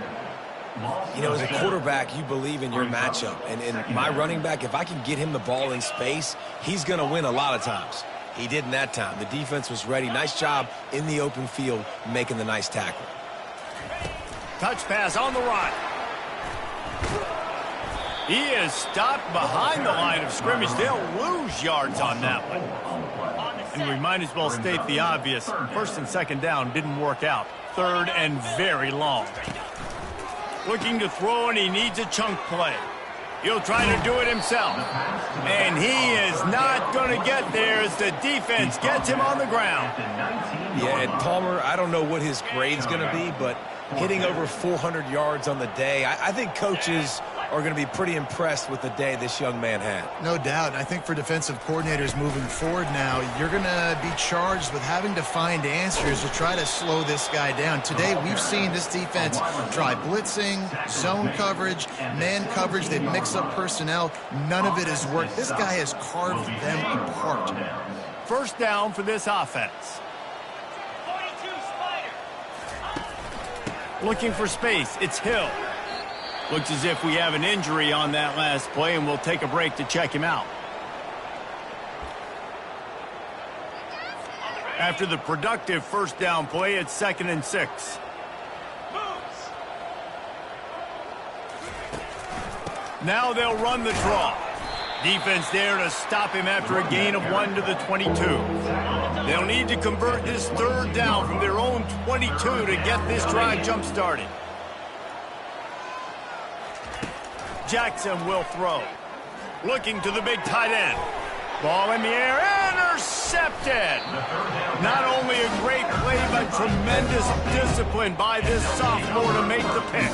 You know, as a quarterback, you believe in your matchup. And my running back, if I can get him the ball in space, he's going to win a lot of times. He did in that time. The defense was ready. Nice job in the open field making the nice tackle. Touch pass on the run. He is stopped behind the line of scrimmage. They'll lose yards on that one. And we might as well state the obvious. 1st and 2nd down didn't work out. 3rd and very long. Looking to throw, and he needs a chunk play. He'll try to do it himself. And he is not going to get there as the defense gets him on the ground. Yeah, and Palmer, I don't know what his grade's going to be, but hitting over 400 yards on the day, I think coaches are going to be pretty impressed with the day this young man had. No doubt. I think for defensive coordinators moving forward now, you're going to be charged with having to find answers to try to slow this guy down. Today, we've seen this defense try blitzing, zone coverage, man coverage. They mix up personnel. None of it has worked. This guy has carved them apart. 1st down for this offense. Looking for space. It's Hill. Looks as if we have an injury on that last play, and we'll take a break to check him out. After the productive 1st down play, it's 2nd and 6. Now they'll run the draw. Defense there to stop him after a gain of 1 to the 22. They'll need to convert this 3rd down from their own 22 to get this drive jump-started. Jackson will throw. Looking to the big tight end. Ball in the air, intercepted. Not only a great play, but tremendous discipline by this sophomore to make the pick.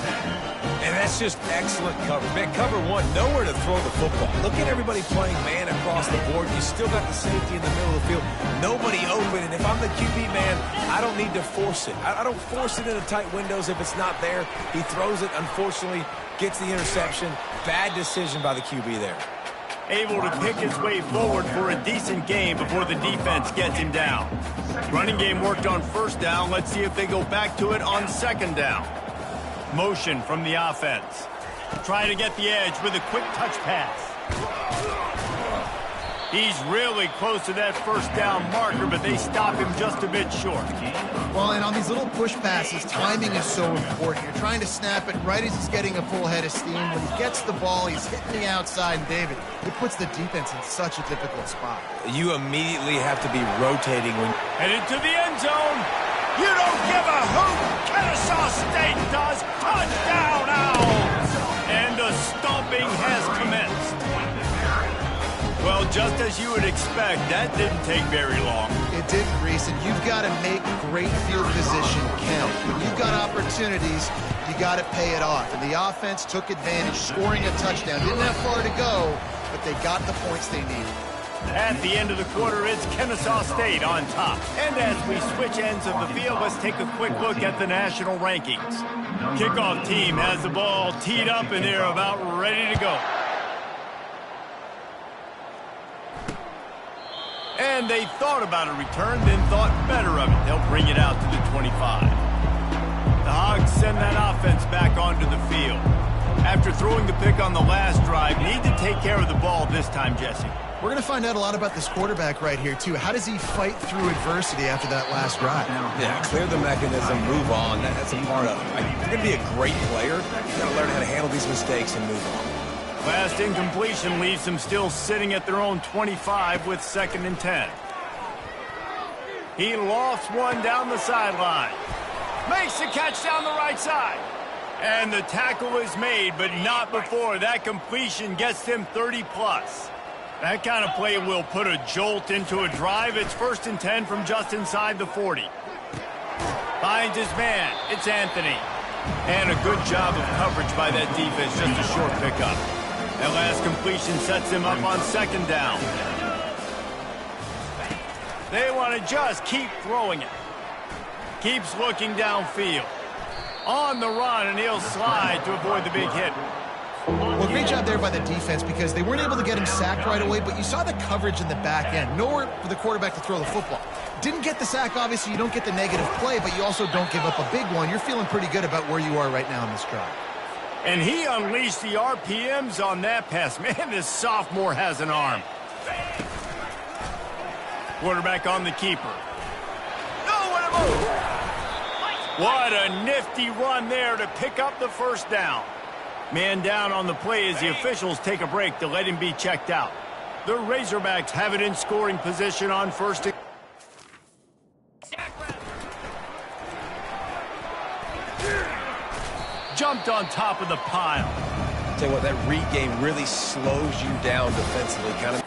And that's just excellent cover. Man, cover one, nowhere to throw the football. Look at everybody playing man across the board. You still got the safety in the middle of the field. Nobody open, and if I'm the QB man, I don't need to force it. I don't force it into tight windows if it's not there. He throws it, unfortunately, gets the interception. Bad decision by the QB there. Able to pick his way forward for a decent game before the defense gets him down. Running game worked on first down. Let's see if they go back to it on second down. Motion from the offense. Trying to get the edge with a quick touch pass. He's really close to that first down marker, but they stop him just a bit short. Well, and on these little push passes, timing is so important. You're trying to snap it right as he's getting a full head of steam. When he gets the ball, he's hitting the outside, and David, it puts the defense in such a difficult spot. You immediately have to be rotating when... Headed to the end zone. You don't give a hoot. Kennesaw State does. Touchdown, Owls. And the stomping has commenced. Well, just as you would expect, that didn't take very long. It didn't, Reese, and you've got to make great field position count. When you've got opportunities, you got to pay it off. And the offense took advantage, scoring a touchdown. Didn't have far to go, but they got the points they needed. At the end of the quarter, it's Kennesaw State on top. And as we switch ends of the field, let's take a quick look at the national rankings. Kickoff team has the ball teed up, and they're about ready to go. And they thought about a return, then thought better of it. They'll bring it out to the 25. The Hogs send that offense back onto the field. After throwing the pick on the last drive, need to take care of the ball this time, Jesse. We're going to find out a lot about this quarterback right here, too. How does he fight through adversity after that last drive? Yeah, clear the mechanism, move on. That's a part of it. If you're going to be a great player, you got to learn how to handle these mistakes and move on. Last incompletion leaves them still sitting at their own 25 with 2nd and 10. He lofts one down the sideline. Makes the catch down the right side. And the tackle is made, but not before that completion gets them 30-plus. That kind of play will put a jolt into a drive. It's 1st and 10 from just inside the 40. Finds his man. It's Anthony. And a good job of coverage by that defense. Just a short pickup. That last completion sets him up on 2nd down. They want to just keep throwing it. Keeps looking downfield. On the run, and he'll slide to avoid the big hit. Well, great job there by the defense because they weren't able to get him sacked right away, but you saw the coverage in the back end. Nowhere for the quarterback to throw the football. Didn't get the sack, obviously. You don't get the negative play, but you also don't give up a big one. You're feeling pretty good about where you are right now in this drive. And he unleashed the RPMs on that pass. Man, this sophomore has an arm. Quarterback on the keeper. Nowhere to move. What a nifty run there to pick up the 1st down. Man down on the play as the officials take a break to let him be checked out. The Razorbacks have it in scoring position on 1st and... Jumped on top of the pile. Tell you what, that read game really slows you down defensively. Kind of.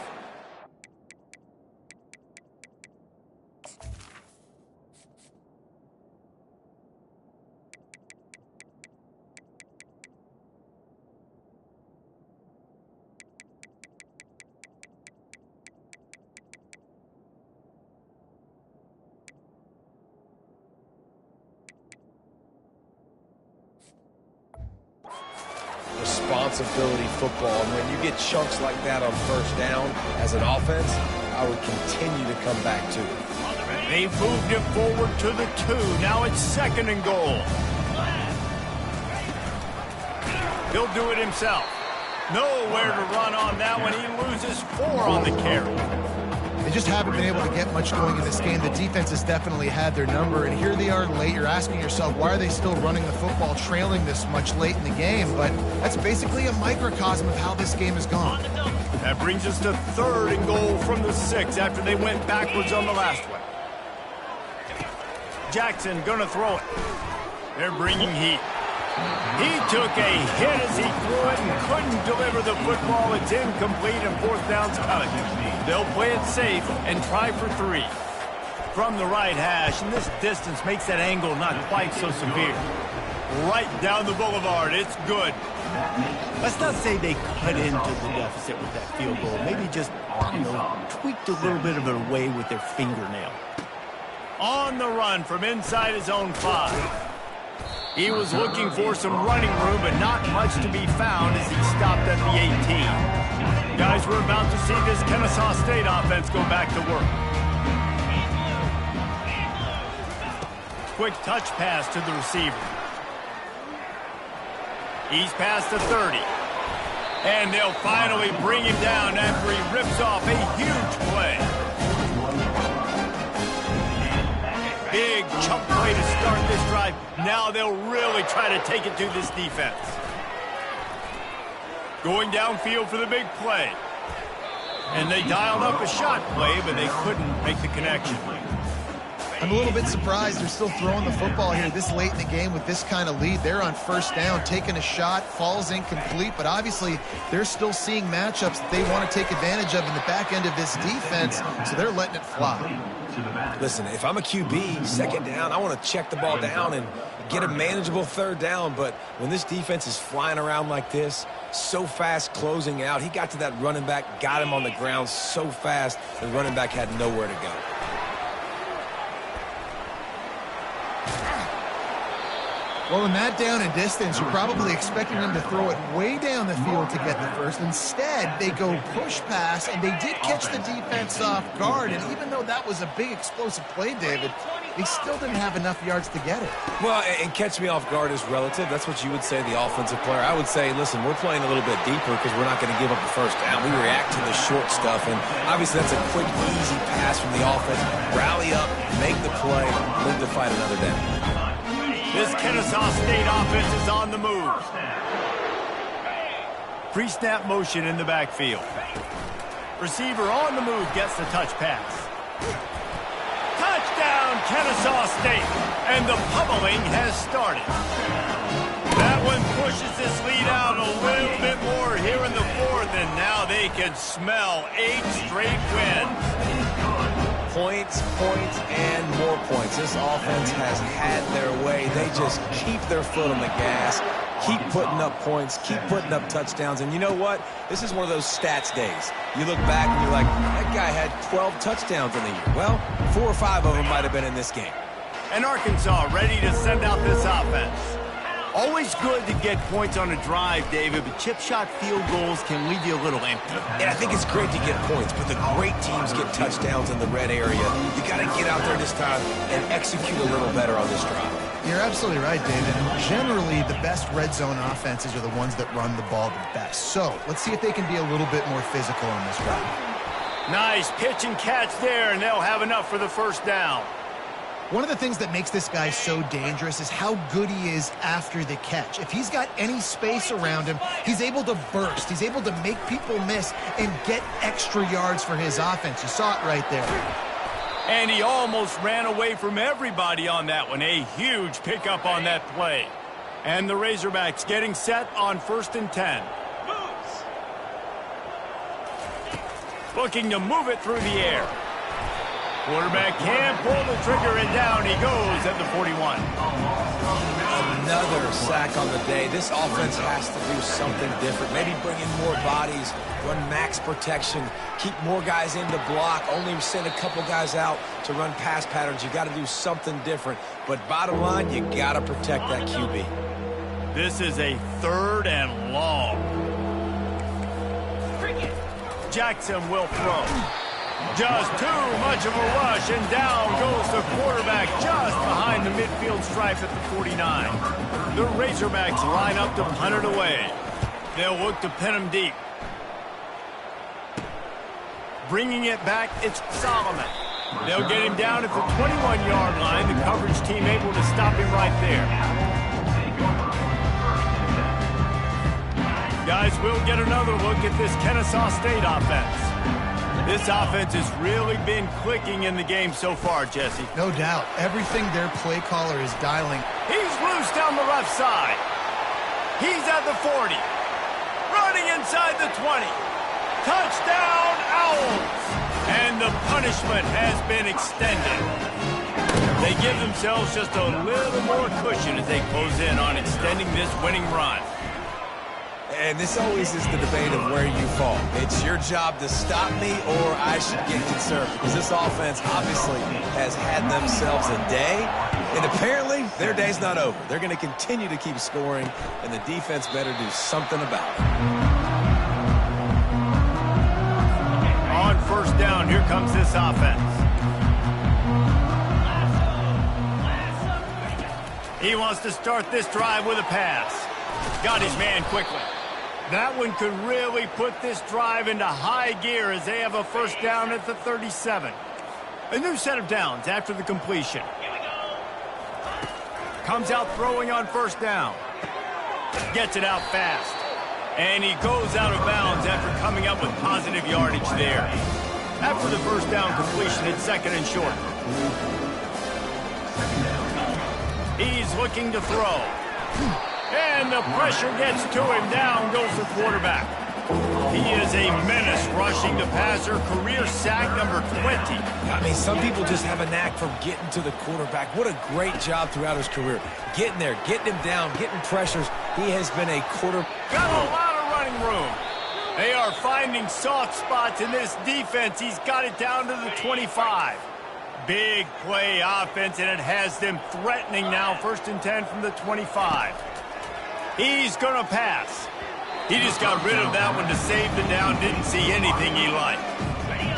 Responsibility football, and when you get chunks like that on 1st down as an offense, I would continue to come back to it. They've moved it forward to the 2. Now it's 2nd and goal. He'll do it himself. Nowhere to run on that one. He loses 4 on the carry. They just haven't been able to get much going in this game. The defense has definitely had their number, and here they are late. You're asking yourself, why are they still running the football, trailing this much late in the game? But that's basically a microcosm of how this game has gone. That brings us to 3rd and goal from the 6 after they went backwards on the last one. Jackson gonna throw it. They're bringing heat. He took a hit as he threw it and couldn't deliver the football. It's incomplete, and 4th down's coming. They'll play it safe and try for 3. From the right hash, and this distance makes that angle not quite so severe. Right down the boulevard, it's good. Let's not say they cut into the deficit with that field goal. Maybe just, tweaked a little bit of it away with their fingernail. On the run from inside his own 5. He was looking for some running room, but not much to be found as he stopped at the 18. Guys, we're about to see this Kennesaw State offense go back to work. Quick touch pass to the receiver. He's past the 30. And they'll finally bring him down after he rips off a huge play. Big chunk play to start this drive. Now they'll really try to take it to this defense. Going downfield for the big play. And they dialed up a shot play, but they couldn't make the connection. I'm a little bit surprised they're still throwing the football here this late in the game with this kind of lead. They're on first down, taking a shot, falls incomplete, but obviously they're still seeing matchups that they want to take advantage of in the back end of this defense, so they're letting it fly. Listen, if I'm a QB, second down, I want to check the ball down and get a manageable third down, but when this defense is flying around like this, so fast closing out, he got to that running back, got him on the ground so fast, the running back had nowhere to go. Well, in that down and distance, you're probably expecting them to throw it way down the field to get the first. Instead, they go push pass, and they did catch the defense off guard. And even though that was a big explosive play, David, they still didn't have enough yards to get it. Well, and catch me off guard is relative. That's what you would say, the offensive player. I would say, listen, we're playing a little bit deeper because we're not going to give up the first down. We react to the short stuff, and obviously that's a quick, easy pass from the offense. Rally up, make the play, live to fight another down. This Kennesaw State offense is on the move. Pre-snap motion in the backfield. Receiver on the move gets the touch pass. Touchdown, Kennesaw State. And the pummeling has started. That one pushes this lead out a little bit more here in the 4th, and now they can smell 8 straight wins. Points, and more points. This offense has had their way. They just keep their foot on the gas, keep putting up points, keep putting up touchdowns. And you know what? This is one of those stats days. You look back and you're like, that guy had 12 touchdowns in the year. Well, 4 or 5 of them might have been in this game. And Arkansas ready to send out this offense. Always good to get points on a drive, David, but chip shot field goals can leave you a little empty. And I think it's great to get points, but the great teams get touchdowns in the red area. You got to get out there this time and execute a little better on this drive. You're absolutely right, David. Generally, the best red zone offenses are the ones that run the ball the best. So let's see if they can be a little bit more physical on this drive. Nice pitch and catch there, and they'll have enough for the first down. One of the things that makes this guy so dangerous is how good he is after the catch. If he's got any space around him, he's able to burst. He's able to make people miss and get extra yards for his offense. You saw it right there. And he almost ran away from everybody on that one. A huge pickup on that play. And the Razorbacks getting set on 1st and 10. Looking to move it through the air. Quarterback can pull the trigger, and down he goes at the 41. Another sack on the day. This offense has to do something different. Maybe bring in more bodies, run max protection, keep more guys in to block, only send a couple guys out to run pass patterns. You got to do something different. But bottom line, you got to protect that QB. This is a 3rd and long. Jackson will throw. Just too much of a rush, and down goes the quarterback just behind the midfield stripe at the 49. The Razorbacks line up to punt it away. They'll look to pin him deep. Bringing it back, it's Solomon. They'll get him down at the 21-yard line. The coverage team able to stop him right there. Guys, we'll get another look at this Kennesaw State offense. This offense has really been clicking in the game so far, Jesse. No doubt. Everything their play caller is dialing. He's loose down the left side. He's at the 40. Running inside the 20. Touchdown, Owls! And the punishment has been extended. They give themselves just a little more cushion as they close in on extending this winning run. And this always is the debate of where you fall. It's your job to stop me, or I should get concerned, because this offense obviously has had themselves a day, and apparently their day's not over. They're going to continue to keep scoring, and the defense better do something about it. On first down, here comes this offense. He wants to start this drive with a pass. Got his man quickly. That one could really put this drive into high gear as they have a first down at the 37. A new set of downs after the completion. Comes out throwing on first down. Gets it out fast. And he goes out of bounds after coming up with positive yardage there. After the first down completion, it's second and short. He's looking to throw. And the pressure gets to him. Down goes the quarterback. He is a menace rushing the passer. Career sack number 20. I mean, some people just have a knack for getting to the quarterback. What a great job throughout his career. Getting there, getting him down, getting pressures. He has been a Got a lot of running room. They are finding soft spots in this defense. He's got it down to the 25. Big play offense, and it has them threatening now. First and 10 from the 25. He's going to pass. He just got rid of that one to save the down. Didn't see anything he liked.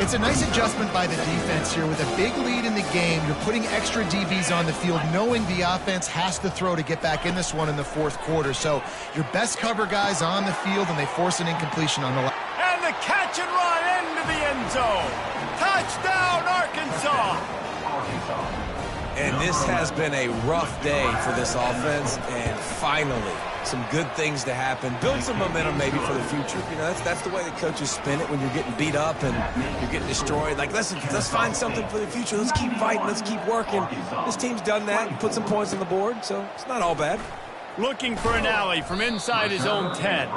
It's a nice adjustment by the defense here. With a big lead in the game, you're putting extra DBs on the field, knowing the offense has to throw to get back in this one in the fourth quarter. So your best cover guys on the field, and they force an incompletion on the line. And the catch and run into the end zone. Touchdown, Arkansas. And this has been a rough day for this offense, and finally, some good things to happen. Build some momentum maybe for the future. You know, that's the way the coaches spin it when you're getting beat up and you're getting destroyed. Like, let's find something for the future. Let's keep fighting. Let's keep working. This team's done that and put some points on the board, so it's not all bad. Looking for an alley from inside his own 10.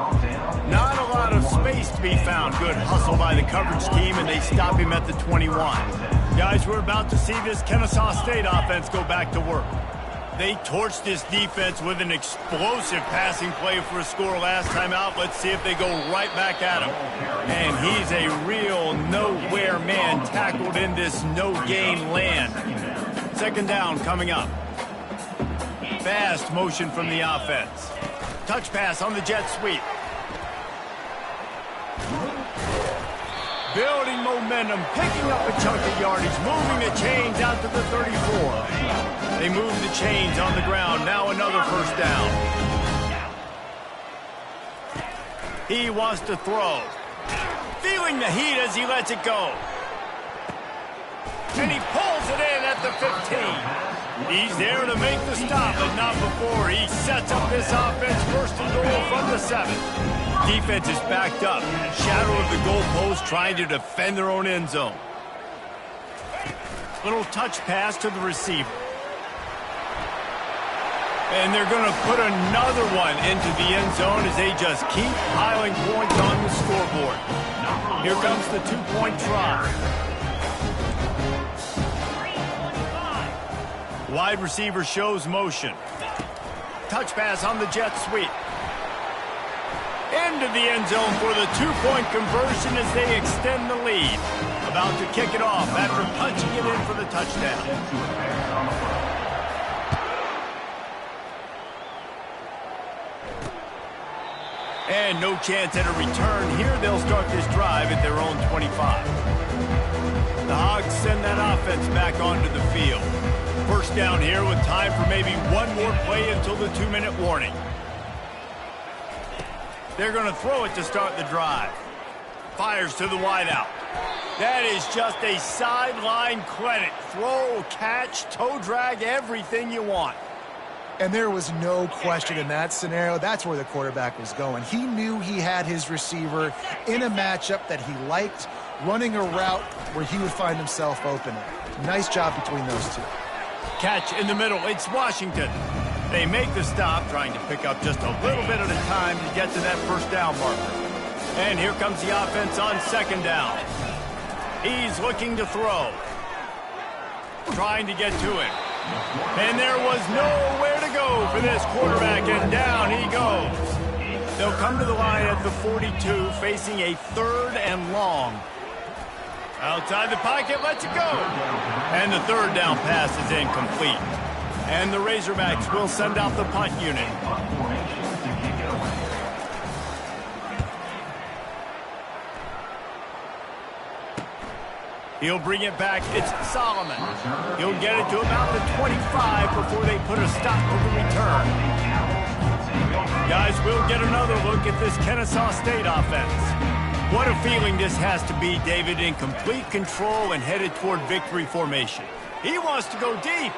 Not a lot of space to be found. Good hustle by the coverage team, and they stop him at the 21. Guys, we're about to see this Kennesaw State offense go back to work. They torched this defense with an explosive passing play for a score last time out. Let's see if they go right back at him. And he's a real nowhere man, tackled in this no-gain land. Second down coming up. Fast motion from the offense. Touch pass on the jet sweep. Building momentum, picking up a chunk of yardage, moving the chains out to the 34. They move the chains on the ground. Now another first down. He wants to throw. Feeling the heat as he lets it go. And he pulls it in at the 15. He's there to make the stop, but not before. He sets up this offense first and goal from the 7. Defense is backed up. Shadow of the goalpost, trying to defend their own end zone. Little touch pass to the receiver. And they're going to put another one into the end zone as they just keep piling points on the scoreboard. Here comes the two-point try. Wide receiver shows motion. Touch pass on the jet sweep. Into the end zone for the two-point conversion as they extend the lead. About to kick it off after punching it in for the touchdown. And no chance at a return here. They'll start this drive at their own 25. The Hogs send that offense back onto the field. First down here with time for maybe one more play until the 2-minute warning. They're going to throw it to start the drive. Fires to the wideout. That is just a sideline clinic. Throw, catch, toe drag, everything you want. And there was no question in that scenario. That's where the quarterback was going. He knew he had his receiver in a matchup that he liked, running a route where he would find himself open. Nice job between those two. Catch in the middle. It's Washington. They make the stop, trying to pick up just a little bit at a time to get to that first down marker. And here comes the offense on second down. He's looking to throw. Trying to get to him. And there was nowhere to go for this quarterback, and down he goes. They'll come to the line at the 42, facing a 3rd and long. Outside the pocket, lets it go. And the 3rd down pass is incomplete. And the Razorbacks will send out the punt unit. He'll bring it back. It's Solomon. He'll get it to about the 25 before they put a stop to the return. Guys, we'll get another look at this Kennesaw State offense. What a feeling this has to be, David, in complete control and headed toward victory formation. He wants to go deep.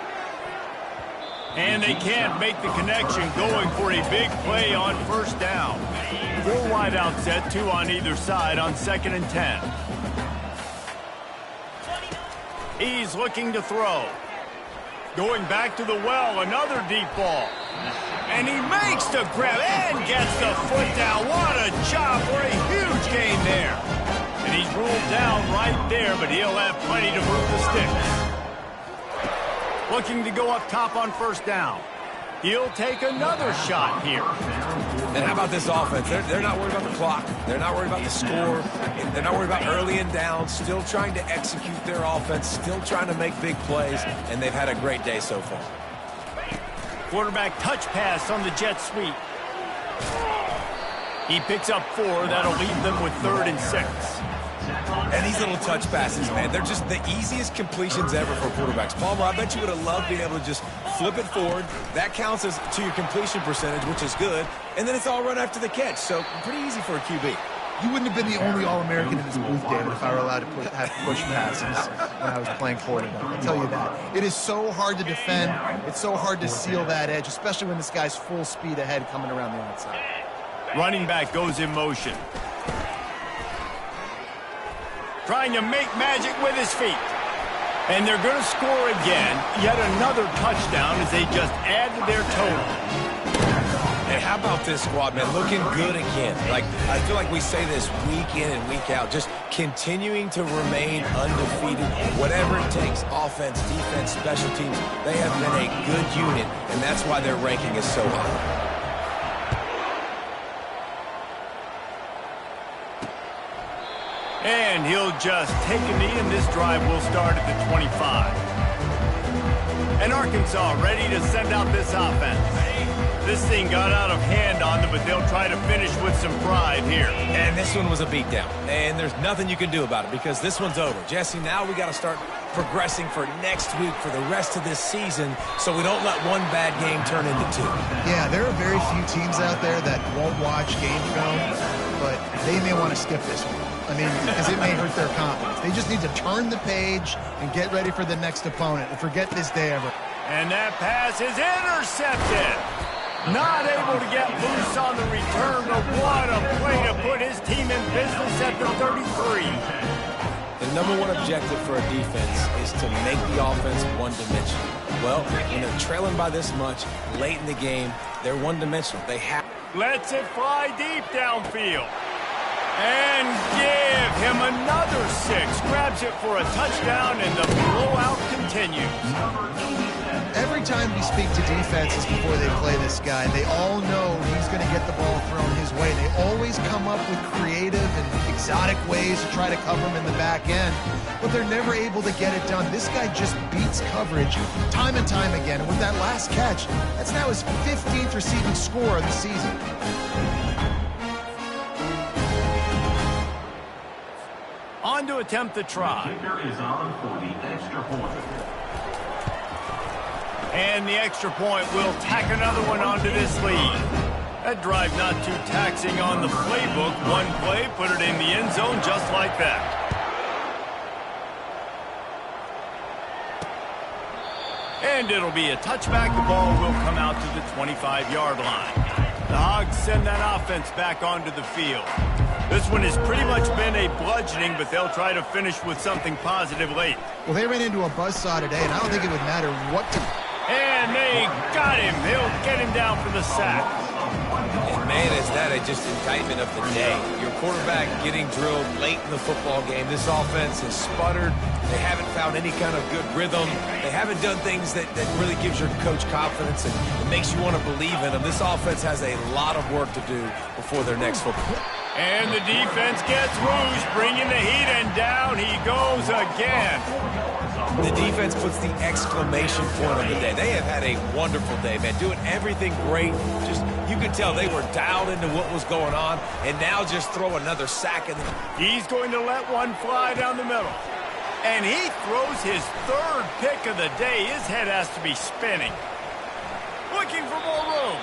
And they can't make the connection, going for a big play on first down. 4 wide out set, 2 on either side on 2nd and 10. He's looking to throw. Going back to the well, another deep ball. And he makes the grab and gets the foot down. What a job for a huge gain there. And he's ruled down right there, but he'll have plenty to move the sticks. Looking to go up top on first down. He'll take another shot here. And how about this offense? They're not worried about the clock. They're not worried about the score. They're not worried about early and down. Still trying to execute their offense. Still trying to make big plays. And they've had a great day so far. Quarterback touch pass on the jet sweep. He picks up 4. That'll leave them with 3rd and 6. And these little touch passes, man, they're just the easiest completions ever for quarterbacks. Palmer, I bet you would have loved being able to just flip it forward. That counts as to your completion percentage, which is good. And then it's all run after the catch. So pretty easy for a QB. You wouldn't have been the only All-American in this booth, David, if I were allowed to have push passes when I was playing quarterback. I'll tell you that. It is so hard to defend. It's so hard to seal that edge, especially when this guy's full speed ahead coming around the outside. Running back goes in motion. Trying to make magic with his feet. And they're going to score again. Yet another touchdown as they just add to their total. And how about this squad, man? Looking good again. Like, I feel like we say this week in and week out. Just continuing to remain undefeated. Whatever it takes, offense, defense, special teams. They have been a good unit, and that's why their ranking is so high. And he'll just take a knee, and this drive will start at the 25. And Arkansas ready to send out this offense. This thing got out of hand on them, but they'll try to finish with some pride here. And this one was a beatdown. And there's nothing you can do about it because this one's over. Jesse, now we got to start progressing for next week for the rest of this season so we don't let one bad game turn into 2. Yeah, there are very few teams out there that won't watch game film, but they may want to skip this one. I mean, because it may hurt their confidence. They just need to turn the page and get ready for the next opponent and forget this day ever. And that pass is intercepted. Not able to get loose on the return, but what a play to put his team in business at the 33. The number one objective for a defense is to make the offense one-dimensional. Well, when they're trailing by this much late in the game, they're one-dimensional. They have. Lets it fly deep downfield. And give him another 6. Grabs it for a touchdown, and the blowout continues. Every time we speak to defenses before they play this guy, they all know he's going to get the ball thrown his way. They always come up with creative and exotic ways to try to cover him in the back end, but they're never able to get it done. This guy just beats coverage time and time again, and with that last catch, that's now his 15th receiving score of the season. On to attempt the try. Is on for the extra point. And the extra point will tack another one onto this lead. That drive not too taxing on the playbook. One play, put it in the end zone just like that. And it'll be a touchback. The ball will come out to the 25-yard line. The Hogs send that offense back onto the field. This one has pretty much been a bludgeoning, but they'll try to finish with something positive late. Well, they ran into a buzzsaw today, and I don't think it would matter what to... And they got him. They'll get him down for the sack. And Man, is that just indictment of the day. Your quarterback getting drilled late in the football game. This offense has sputtered. They haven't found any kind of good rhythm. They haven't done things that really gives your coach confidence and makes you want to believe in them. This offense has a lot of work to do before their next football. And the defense gets loose, bringing the heat, and down he goes again. The defense puts the exclamation point on the day. They have had a wonderful day, man, doing everything great. Just, you could tell they were dialed into what was going on, and now just throw another sack in. He's going to let one fly down the middle. And he throws his third pick of the day. His head has to be spinning. Looking for more room.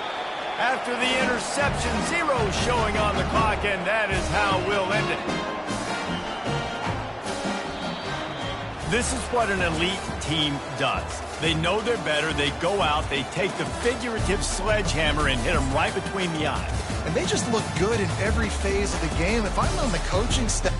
After the interception, 0 showing on the clock, and that is how we'll end it. This is what an elite team does. They know they're better. They go out. They take the figurative sledgehammer and hit them right between the eyes. And they just look good in every phase of the game. If I'm on the coaching staff...